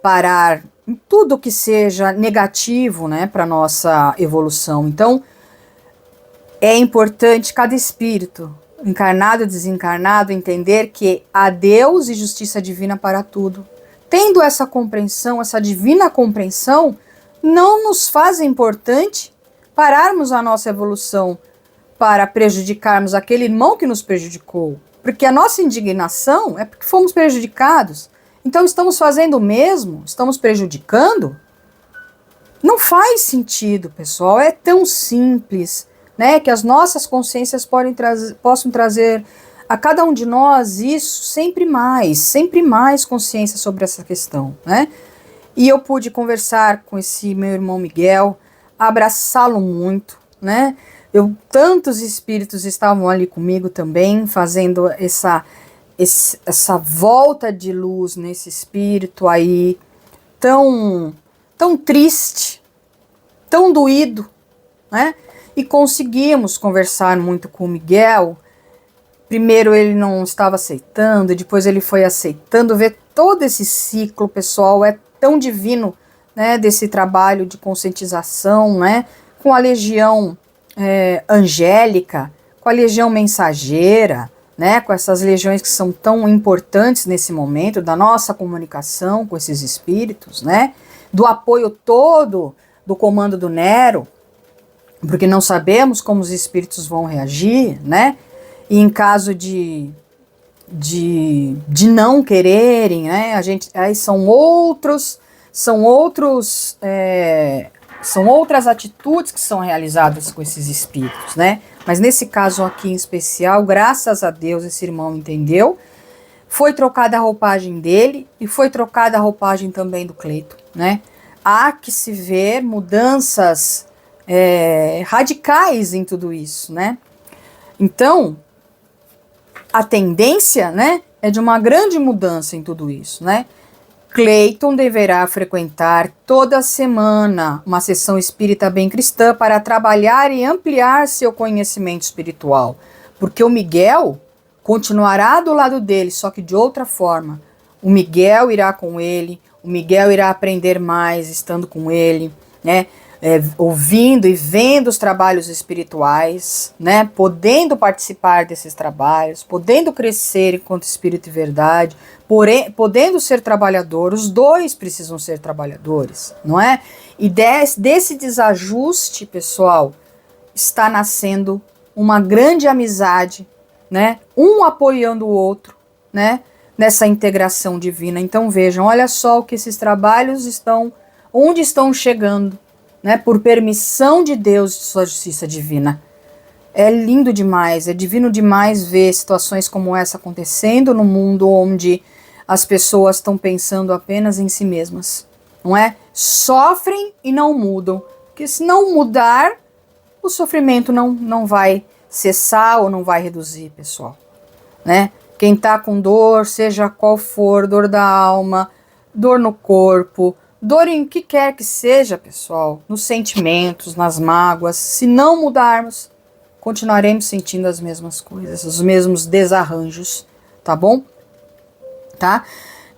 A: parar em tudo que seja negativo, né, para nossa evolução. Então, é importante cada espírito, encarnado e desencarnado, entender que há Deus e justiça divina para tudo. Tendo essa compreensão, essa divina compreensão, não nos faz importante pararmos a nossa evolução para prejudicarmos aquele irmão que nos prejudicou, porque a nossa indignação é porque fomos prejudicados. Então estamos fazendo o mesmo? Estamos prejudicando? Não faz sentido, pessoal. É tão simples, né, que as nossas consciências possam trazer a cada um de nós isso sempre mais consciência sobre essa questão, né? E eu pude conversar com esse meu irmão Miguel, abraçá-lo muito, né? Tantos espíritos estavam ali comigo também, fazendo essa volta de luz nesse espírito aí, tão triste, tão doído, né? E conseguimos conversar muito com o Miguel. Primeiro ele não estava aceitando, depois ele foi aceitando. Ver todo esse ciclo, pessoal, é tão divino, né, desse trabalho de conscientização, né, com a legião angélica, com a legião mensageira, né, com essas legiões que são tão importantes nesse momento da nossa comunicação com esses espíritos, né, do apoio todo do comando do Nero, porque não sabemos como os espíritos vão reagir, né, e em caso de não quererem, né, aí são outras atitudes que são realizadas com esses espíritos, né? Mas nesse caso aqui em especial, graças a Deus, esse irmão entendeu. Foi trocada a roupagem dele e foi trocada a roupagem também do Cleiton, né? Há que se ver mudanças radicais em tudo isso, né? Então, a tendência, né, é de uma grande mudança em tudo isso, né? Cleiton deverá frequentar toda semana uma sessão espírita bem cristã para trabalhar e ampliar seu conhecimento espiritual, porque o Miguel continuará do lado dele, só que de outra forma. O Miguel irá com ele, o Miguel irá aprender mais estando com ele, né? Ouvindo e vendo os trabalhos espirituais, né, podendo participar desses trabalhos, podendo crescer enquanto espírito e verdade, podendo ser trabalhador. Os dois precisam ser trabalhadores, não é? E desse desajuste, pessoal, está nascendo uma grande amizade, né, um apoiando o outro, né, nessa integração divina. Então vejam, olha só o que esses trabalhos onde estão chegando, né, por permissão de Deus e de sua justiça divina. É lindo demais, é divino demais ver situações como essa acontecendo no mundo onde as pessoas estão pensando apenas em si mesmas, não é? Sofrem e não mudam, porque se não mudar, o sofrimento não vai cessar ou não vai reduzir, pessoal, né? Quem tá com dor, seja qual for, dor da alma, dor no corpo, dor em que quer que seja, pessoal, nos sentimentos, nas mágoas, se não mudarmos, continuaremos sentindo as mesmas coisas, os mesmos desarranjos, tá bom? Tá?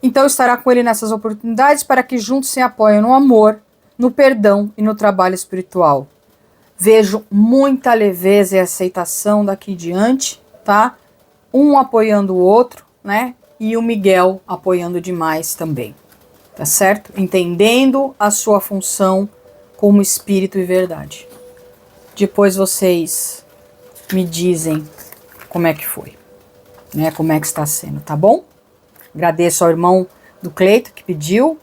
A: Então estará com ele nessas oportunidades para que juntos se apoiem no amor, no perdão e no trabalho espiritual. Vejo muita leveza e aceitação daqui em diante, tá? Um apoiando o outro, né? E o Miguel apoiando demais também, tá certo? Entendendo a sua função como espírito e verdade. Depois vocês me dizem como é que foi, né? Como é que está sendo, tá bom? Agradeço ao irmão do Cleito que pediu,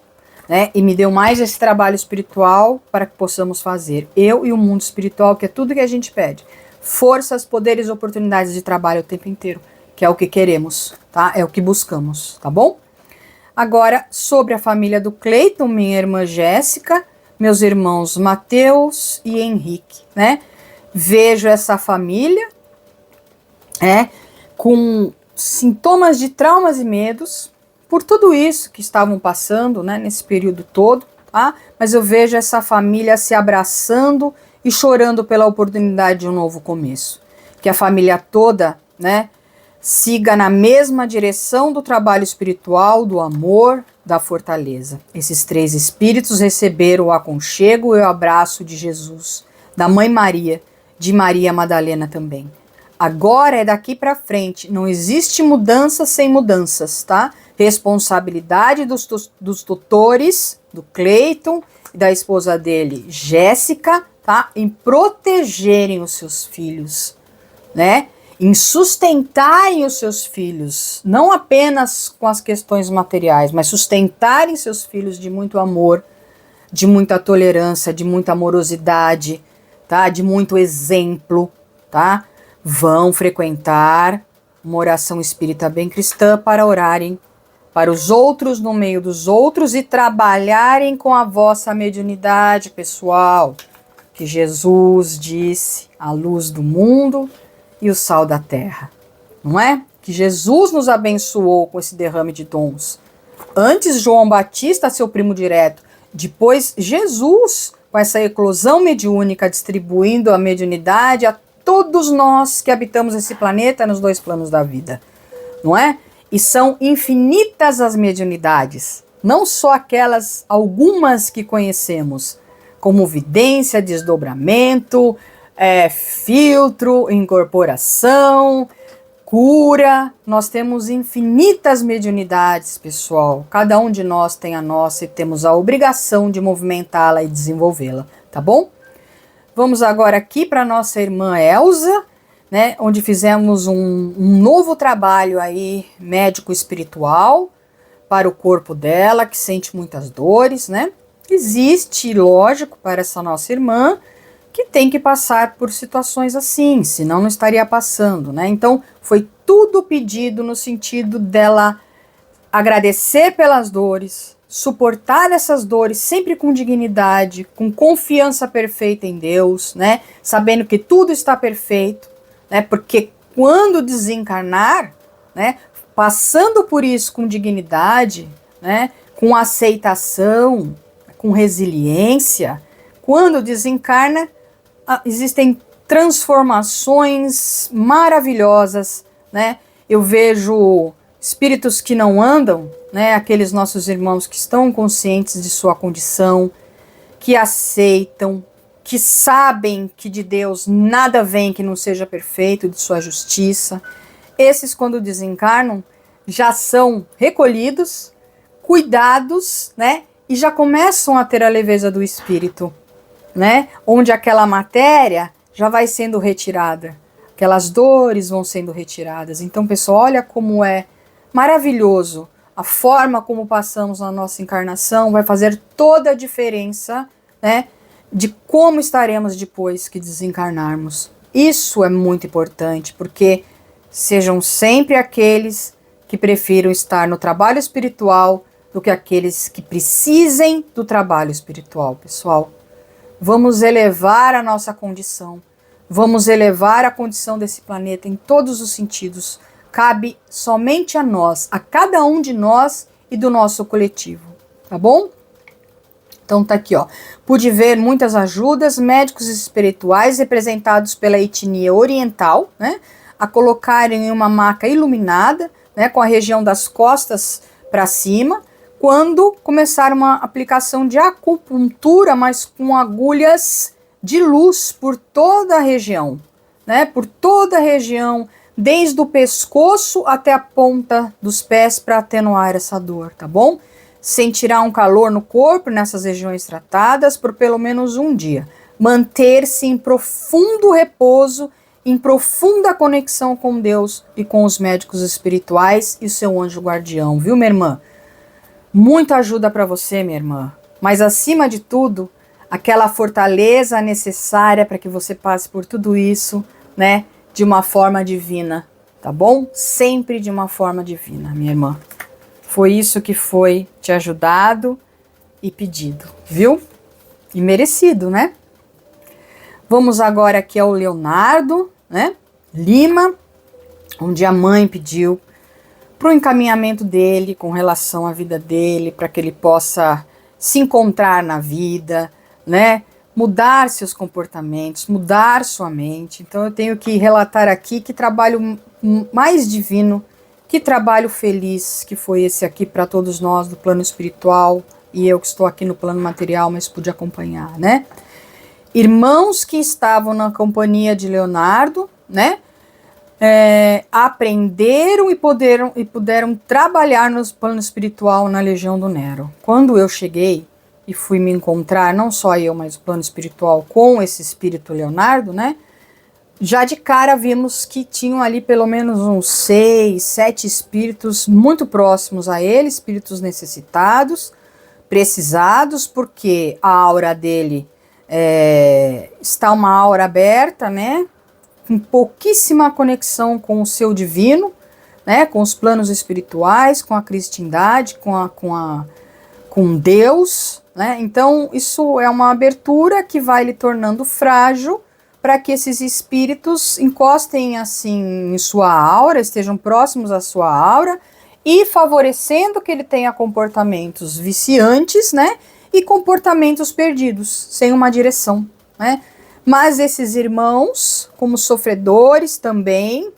A: né? E me deu mais esse trabalho espiritual para que possamos fazer. Eu e o mundo espiritual, que é tudo que a gente pede. Forças, poderes, oportunidades de trabalho o tempo inteiro, que é o que queremos, tá? É o que buscamos, tá bom? Agora, sobre a família do Cleiton, minha irmã Jéssica, meus irmãos Mateus e Henrique, né? Vejo essa família, com sintomas de traumas e medos, por tudo isso que estavam passando, né, nesse período todo, tá? Mas eu vejo essa família se abraçando e chorando pela oportunidade de um novo começo. Que a família toda, né, siga na mesma direção do trabalho espiritual, do amor, da fortaleza. Esses três espíritos receberam o aconchego e o abraço de Jesus, da Mãe Maria, de Maria Madalena também. Agora é daqui para frente, não existe mudança sem mudanças, tá? Responsabilidade dos tutores, do Cleiton e da esposa dele, Jéssica, tá? Em protegerem os seus filhos, né? Em sustentarem os seus filhos, não apenas com as questões materiais, mas sustentarem seus filhos de muito amor, de muita tolerância, de muita amorosidade, tá? De muito exemplo, tá? Vão frequentar uma oração espírita bem cristã para orarem para os outros no meio dos outros e trabalharem com a vossa mediunidade, pessoal, que Jesus disse, a luz do mundo e o sal da terra, não é? Que Jesus nos abençoou com esse derrame de dons. Antes João Batista, seu primo direto, depois Jesus, com essa eclosão mediúnica, distribuindo a mediunidade a todos nós que habitamos esse planeta nos dois planos da vida, não é? E são infinitas as mediunidades, não só aquelas, algumas que conhecemos, como vidência, desdobramento, filtro, incorporação, cura. Nós temos infinitas mediunidades, pessoal. Cada um de nós tem a nossa e temos a obrigação de movimentá-la e desenvolvê-la, tá bom? Vamos agora aqui para nossa irmã Elza, né, onde fizemos um novo trabalho aí médico espiritual para o corpo dela, que sente muitas dores, né? Existe, lógico, para essa nossa irmã, que tem que passar por situações assim, senão não estaria passando, né? Então, foi tudo pedido no sentido dela agradecer pelas dores, suportar essas dores sempre com dignidade, com confiança perfeita em Deus, né? Sabendo que tudo está perfeito, né? Porque quando desencarnar, né? Passando por isso com dignidade, né? Com aceitação, com resiliência, quando desencarna, existem transformações maravilhosas, né? Eu vejo espíritos que não andam, né? Aqueles nossos irmãos que estão conscientes de sua condição, que aceitam, que sabem que de Deus nada vem que não seja perfeito, de sua justiça. Esses, quando desencarnam, já são recolhidos, cuidados, né? E já começam a ter a leveza do espírito, né? Onde aquela matéria já vai sendo retirada, aquelas dores vão sendo retiradas. Então, pessoal, olha como é maravilhoso. A forma como passamos na nossa encarnação vai fazer toda a diferença, né, de como estaremos depois que desencarnarmos. Isso é muito importante, porque sejam sempre aqueles que prefiram estar no trabalho espiritual do que aqueles que precisem do trabalho espiritual, pessoal. Vamos elevar a nossa condição. Vamos elevar a condição desse planeta em todos os sentidos, cabe somente a nós, a cada um de nós e do nosso coletivo, tá bom? Então tá aqui, ó. Pude ver muitas ajudas, médicos espirituais representados pela etnia oriental, né, a colocarem em uma maca iluminada, né, com a região das costas para cima, quando começaram uma aplicação de acupuntura, mas com agulhas de luz por toda a região, né, por toda a região, desde o pescoço até a ponta dos pés para atenuar essa dor, tá bom? Sentirá um calor no corpo nessas regiões tratadas por pelo menos um dia. Manter-se em profundo repouso, em profunda conexão com Deus e com os médicos espirituais e o seu anjo guardião, viu, minha irmã? Muita ajuda para você, minha irmã. Mas acima de tudo, aquela fortaleza necessária para que você passe por tudo isso, né, de uma forma divina, tá bom? Sempre de uma forma divina, minha irmã. Foi isso que foi te ajudado e pedido, viu? E merecido, né? Vamos agora aqui ao Leonardo, né? Lima, onde a mãe pediu para o encaminhamento dele com relação à vida dele, para que ele possa se encontrar na vida, né? Mudar seus comportamentos, mudar sua mente. Então eu tenho que relatar aqui que trabalho mais divino, que trabalho feliz que foi esse aqui para todos nós do plano espiritual, e eu que estou aqui no plano material, mas pude acompanhar, né? Irmãos que estavam na companhia de Leonardo, né? Aprenderam e puderam trabalhar no plano espiritual na Legião do Nero. Quando eu cheguei e fui me encontrar, não só eu, mas o plano espiritual com esse espírito Leonardo, né? Já de cara vimos que tinham ali pelo menos uns 6, 7 espíritos muito próximos a ele, espíritos necessitados, precisados, porque a aura dele está uma aura aberta, né? Com pouquíssima conexão com o seu divino, né? Com os planos espirituais, com a cristandade, com Deus, né? Então isso é uma abertura que vai lhe tornando frágil, para que esses espíritos encostem assim em sua aura, estejam próximos à sua aura e favorecendo que ele tenha comportamentos viciantes, né, e comportamentos perdidos, sem uma direção, né. Mas esses irmãos, como sofredores também,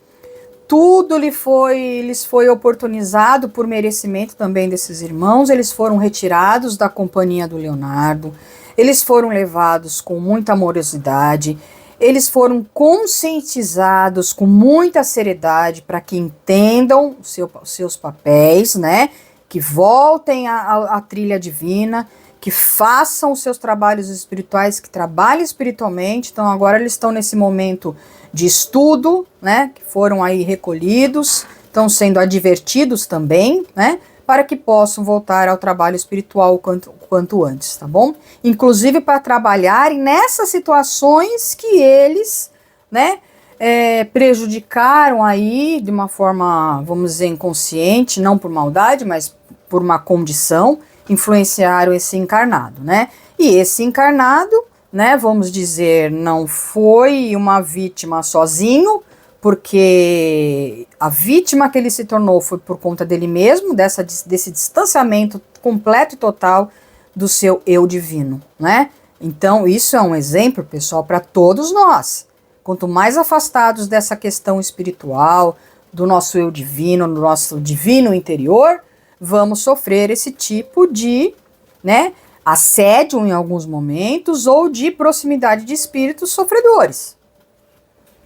A: tudo lhes foi oportunizado por merecimento também desses irmãos. Eles foram retirados da companhia do Leonardo, eles foram levados com muita amorosidade, eles foram conscientizados com muita seriedade para que entendam os seus papéis, né? Que voltem à trilha divina, que façam os seus trabalhos espirituais, que trabalhem espiritualmente. Então agora eles estão nesse momento de estudo, né? Que foram aí recolhidos, estão sendo advertidos também, né? Para que possam voltar ao trabalho espiritual o quanto antes, tá bom? Inclusive para trabalharem nessas situações que eles, né, prejudicaram aí de uma forma, vamos dizer, inconsciente, não por maldade, mas por uma condição, influenciaram esse encarnado, né? E esse encarnado, né, vamos dizer, não foi uma vítima sozinho, porque a vítima que ele se tornou foi por conta dele mesmo, desse distanciamento completo e total do seu eu divino, né? Então isso é um exemplo, pessoal, para todos nós. Quanto mais afastados dessa questão espiritual, do nosso eu divino, do nosso divino interior, vamos sofrer esse tipo de, né, assédio em alguns momentos ou de proximidade de espíritos sofredores.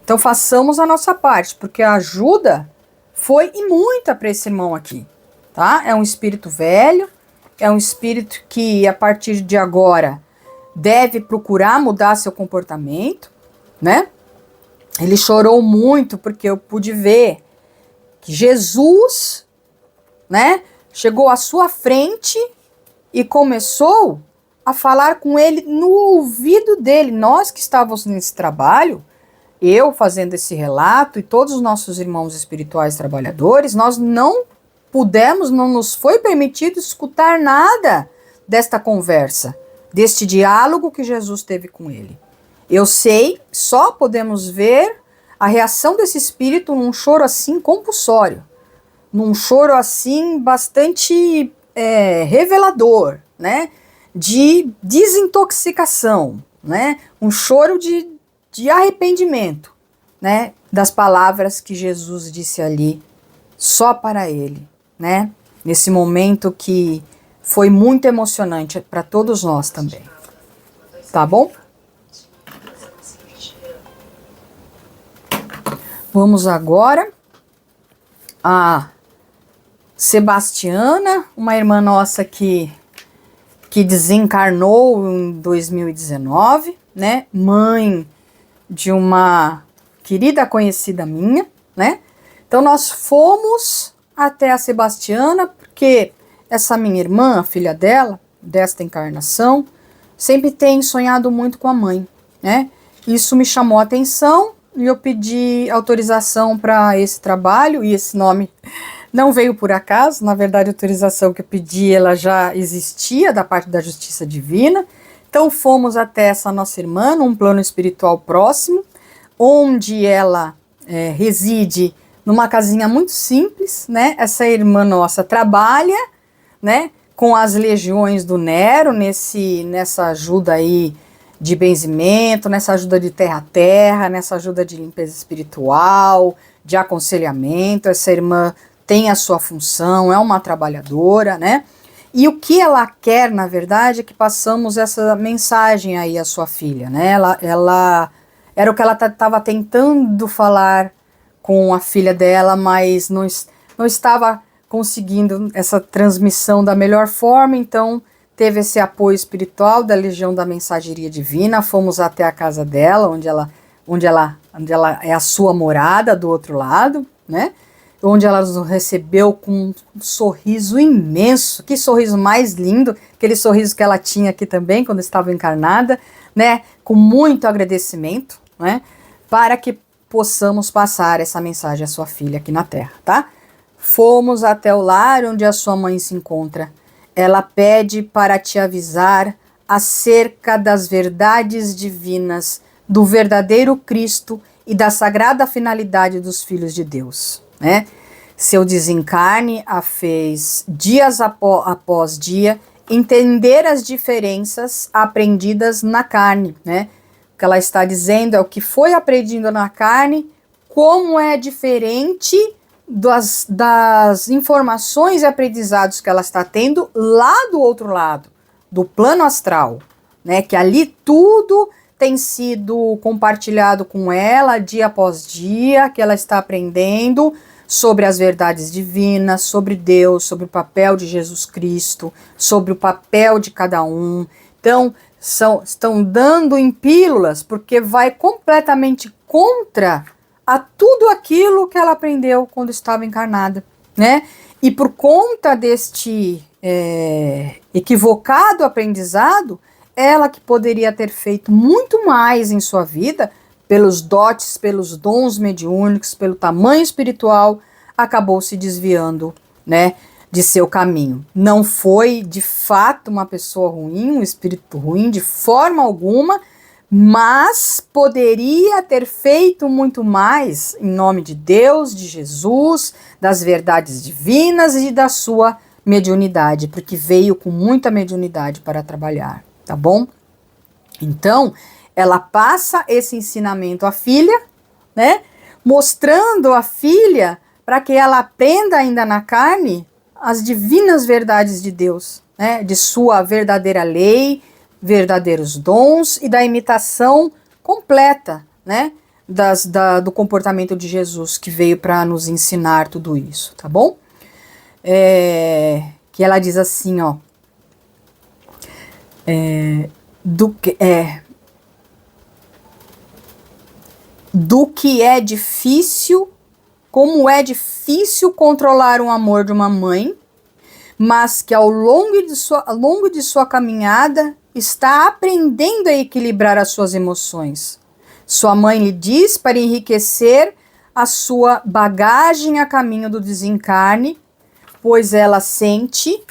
A: Então façamos a nossa parte, porque a ajuda foi e muita para esse irmão aqui, tá? É um espírito velho, é um espírito que a partir de agora deve procurar mudar seu comportamento, né? Ele chorou muito porque eu pude ver que Jesus, né, chegou à sua frente e começou a falar com ele no ouvido dele. Nós que estávamos nesse trabalho, eu fazendo esse relato e todos os nossos irmãos espirituais trabalhadores, nós não pudemos, não nos foi permitido escutar nada desta conversa, deste diálogo que Jesus teve com ele. Eu sei, só podemos ver a reação desse espírito num choro assim compulsório, num choro assim bastante revelador, né? De desintoxicação, né? Um choro de arrependimento, né? Das palavras que Jesus disse ali só para ele, né? Nesse momento que foi muito emocionante para todos nós também. Tá bom? Vamos agora a Sebastiana, uma irmã nossa que desencarnou em 2019, né? Mãe de uma querida conhecida minha, né? Então nós fomos até a Sebastiana, porque essa minha irmã, a filha dela, desta encarnação, sempre tem sonhado muito com a mãe, né? Isso me chamou a atenção e eu pedi autorização para esse trabalho, e esse nome não veio por acaso. Na verdade, a autorização que eu pedi, ela já existia da parte da Justiça Divina. Então fomos até essa nossa irmã, num plano espiritual próximo, onde ela reside numa casinha muito simples, né? Essa irmã nossa trabalha, né, com as legiões do Nero, nessa ajuda aí de benzimento, nessa ajuda de terra a terra, nessa ajuda de limpeza espiritual, de aconselhamento. Essa irmã tem a sua função, é uma trabalhadora, né? E o que ela quer, na verdade, é que passamos essa mensagem aí à sua filha, né? Ela era o que ela estava tentando falar com a filha dela, mas não estava conseguindo essa transmissão da melhor forma. Então teve esse apoio espiritual da Legião da Mensageria Divina. Fomos até a casa dela, onde ela é a sua morada do outro lado, né? Onde ela nos recebeu com um sorriso imenso. Que sorriso mais lindo, aquele sorriso que ela tinha aqui também quando estava encarnada, né? Com muito agradecimento, né? Para que possamos passar essa mensagem à sua filha aqui na Terra, tá? Fomos até o lar onde a sua mãe se encontra. Ela pede para te avisar acerca das verdades divinas, do verdadeiro Cristo e da sagrada finalidade dos filhos de Deus, né? Seu desencarne a fez, dias após dia, entender as diferenças aprendidas na carne, né? O que ela está dizendo é o que foi aprendido na carne, como é diferente das informações e aprendizados que ela está tendo lá do outro lado, do plano astral, né? Que ali tudo tem sido compartilhado com ela dia após dia, que ela está aprendendo sobre as verdades divinas, sobre Deus, sobre o papel de Jesus Cristo, sobre o papel de cada um. Então, estão dando em pílulas, porque vai completamente contra a tudo aquilo que ela aprendeu quando estava encarnada, né? E por conta deste equivocado aprendizado, ela que poderia ter feito muito mais em sua vida, pelos dotes, pelos dons mediúnicos, pelo tamanho espiritual, acabou se desviando, né, de seu caminho. Não foi, de fato, uma pessoa ruim, um espírito ruim, de forma alguma, mas poderia ter feito muito mais em nome de Deus, de Jesus, das verdades divinas e da sua mediunidade, porque veio com muita mediunidade para trabalhar, tá bom? Então, ela passa esse ensinamento à filha, né, mostrando a filha para que ela aprenda ainda na carne as divinas verdades de Deus, né, de sua verdadeira lei, verdadeiros dons e da imitação completa, né, do comportamento de Jesus, que veio para nos ensinar tudo isso, tá bom? Que ela diz assim, ó, do que é difícil, como é difícil controlar o amor de uma mãe, mas que ao longo de sua caminhada está aprendendo a equilibrar as suas emoções. Sua mãe lhe diz para enriquecer a sua bagagem a caminho do desencarne, pois ela sente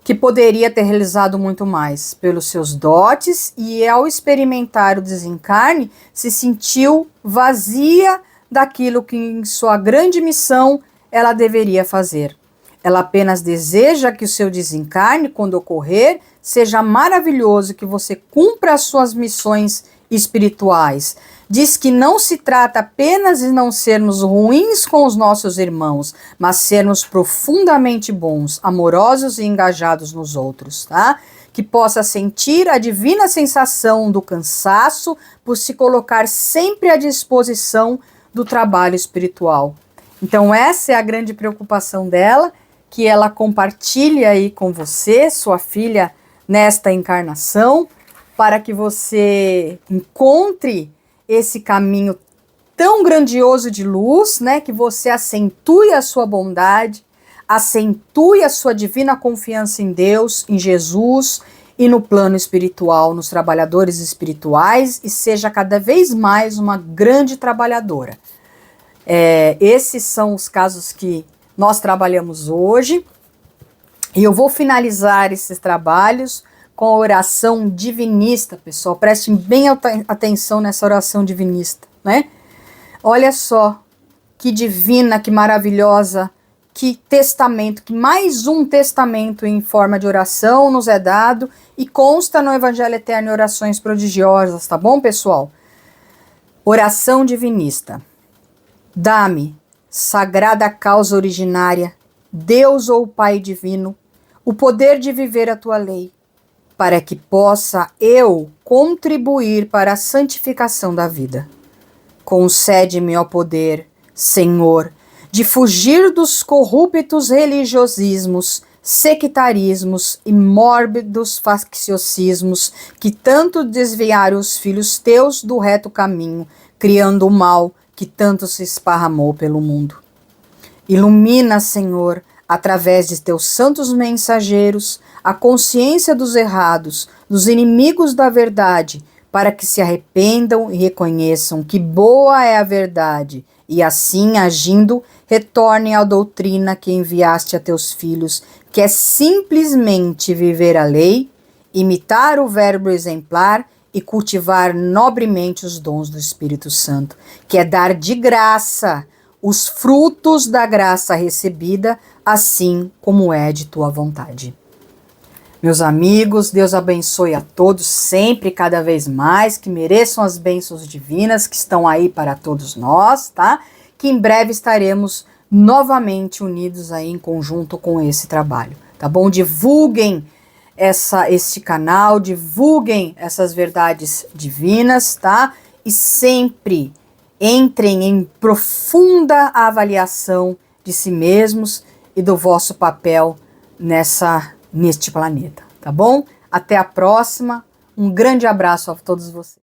A: que poderia ter realizado muito mais pelos seus dotes, e ao experimentar o desencarne, se sentiu vazia daquilo que em sua grande missão ela deveria fazer. Ela apenas deseja que o seu desencarne, quando ocorrer, seja maravilhoso, que você cumpra as suas missões espirituais. Diz que não se trata apenas de não sermos ruins com os nossos irmãos, mas sermos profundamente bons, amorosos e engajados nos outros, tá? Que possa sentir a divina sensação do cansaço por se colocar sempre à disposição do trabalho espiritual. Então essa é a grande preocupação dela, que ela compartilhe aí com você, sua filha, nesta encarnação, para que você encontre esse caminho tão grandioso de luz, né? Que você acentue a sua bondade, acentue a sua divina confiança em Deus, em Jesus e no plano espiritual, nos trabalhadores espirituais, e seja cada vez mais uma grande trabalhadora. Esses são os casos que nós trabalhamos hoje, e eu vou finalizar esses trabalhos com a oração divinista, pessoal. Prestem bem atenção nessa oração divinista, né? Olha só, que divina, que maravilhosa, que testamento, que mais um testamento em forma de oração nos é dado e consta no Evangelho Eterno e Orações Prodigiosas, tá bom, pessoal? Oração divinista. Dá-me, sagrada causa originária, Deus ou Pai divino, o poder de viver a tua lei, para que possa eu contribuir para a santificação da vida. Concede-me, ó poder, Senhor, de fugir dos corruptos religiosismos, sectarismos e mórbidos facciosismos que tanto desviaram os filhos teus do reto caminho, criando o mal que tanto se esparramou pelo mundo. Ilumina, Senhor, através de teus santos mensageiros, a consciência dos errados, dos inimigos da verdade, para que se arrependam e reconheçam que boa é a verdade, e assim, agindo, retornem à doutrina que enviaste a teus filhos, que é simplesmente viver a lei, imitar o verbo exemplar e cultivar nobremente os dons do Espírito Santo, que é dar de graça os frutos da graça recebida, assim como é de tua vontade. Meus amigos, Deus abençoe a todos sempre, cada vez mais, que mereçam as bênçãos divinas que estão aí para todos nós, tá? Que em breve estaremos novamente unidos aí em conjunto com esse trabalho, tá bom? Divulguem este canal, divulguem essas verdades divinas, tá? E sempre entrem em profunda avaliação de si mesmos e do vosso papel neste planeta, tá bom? Até a próxima, um grande abraço a todos vocês.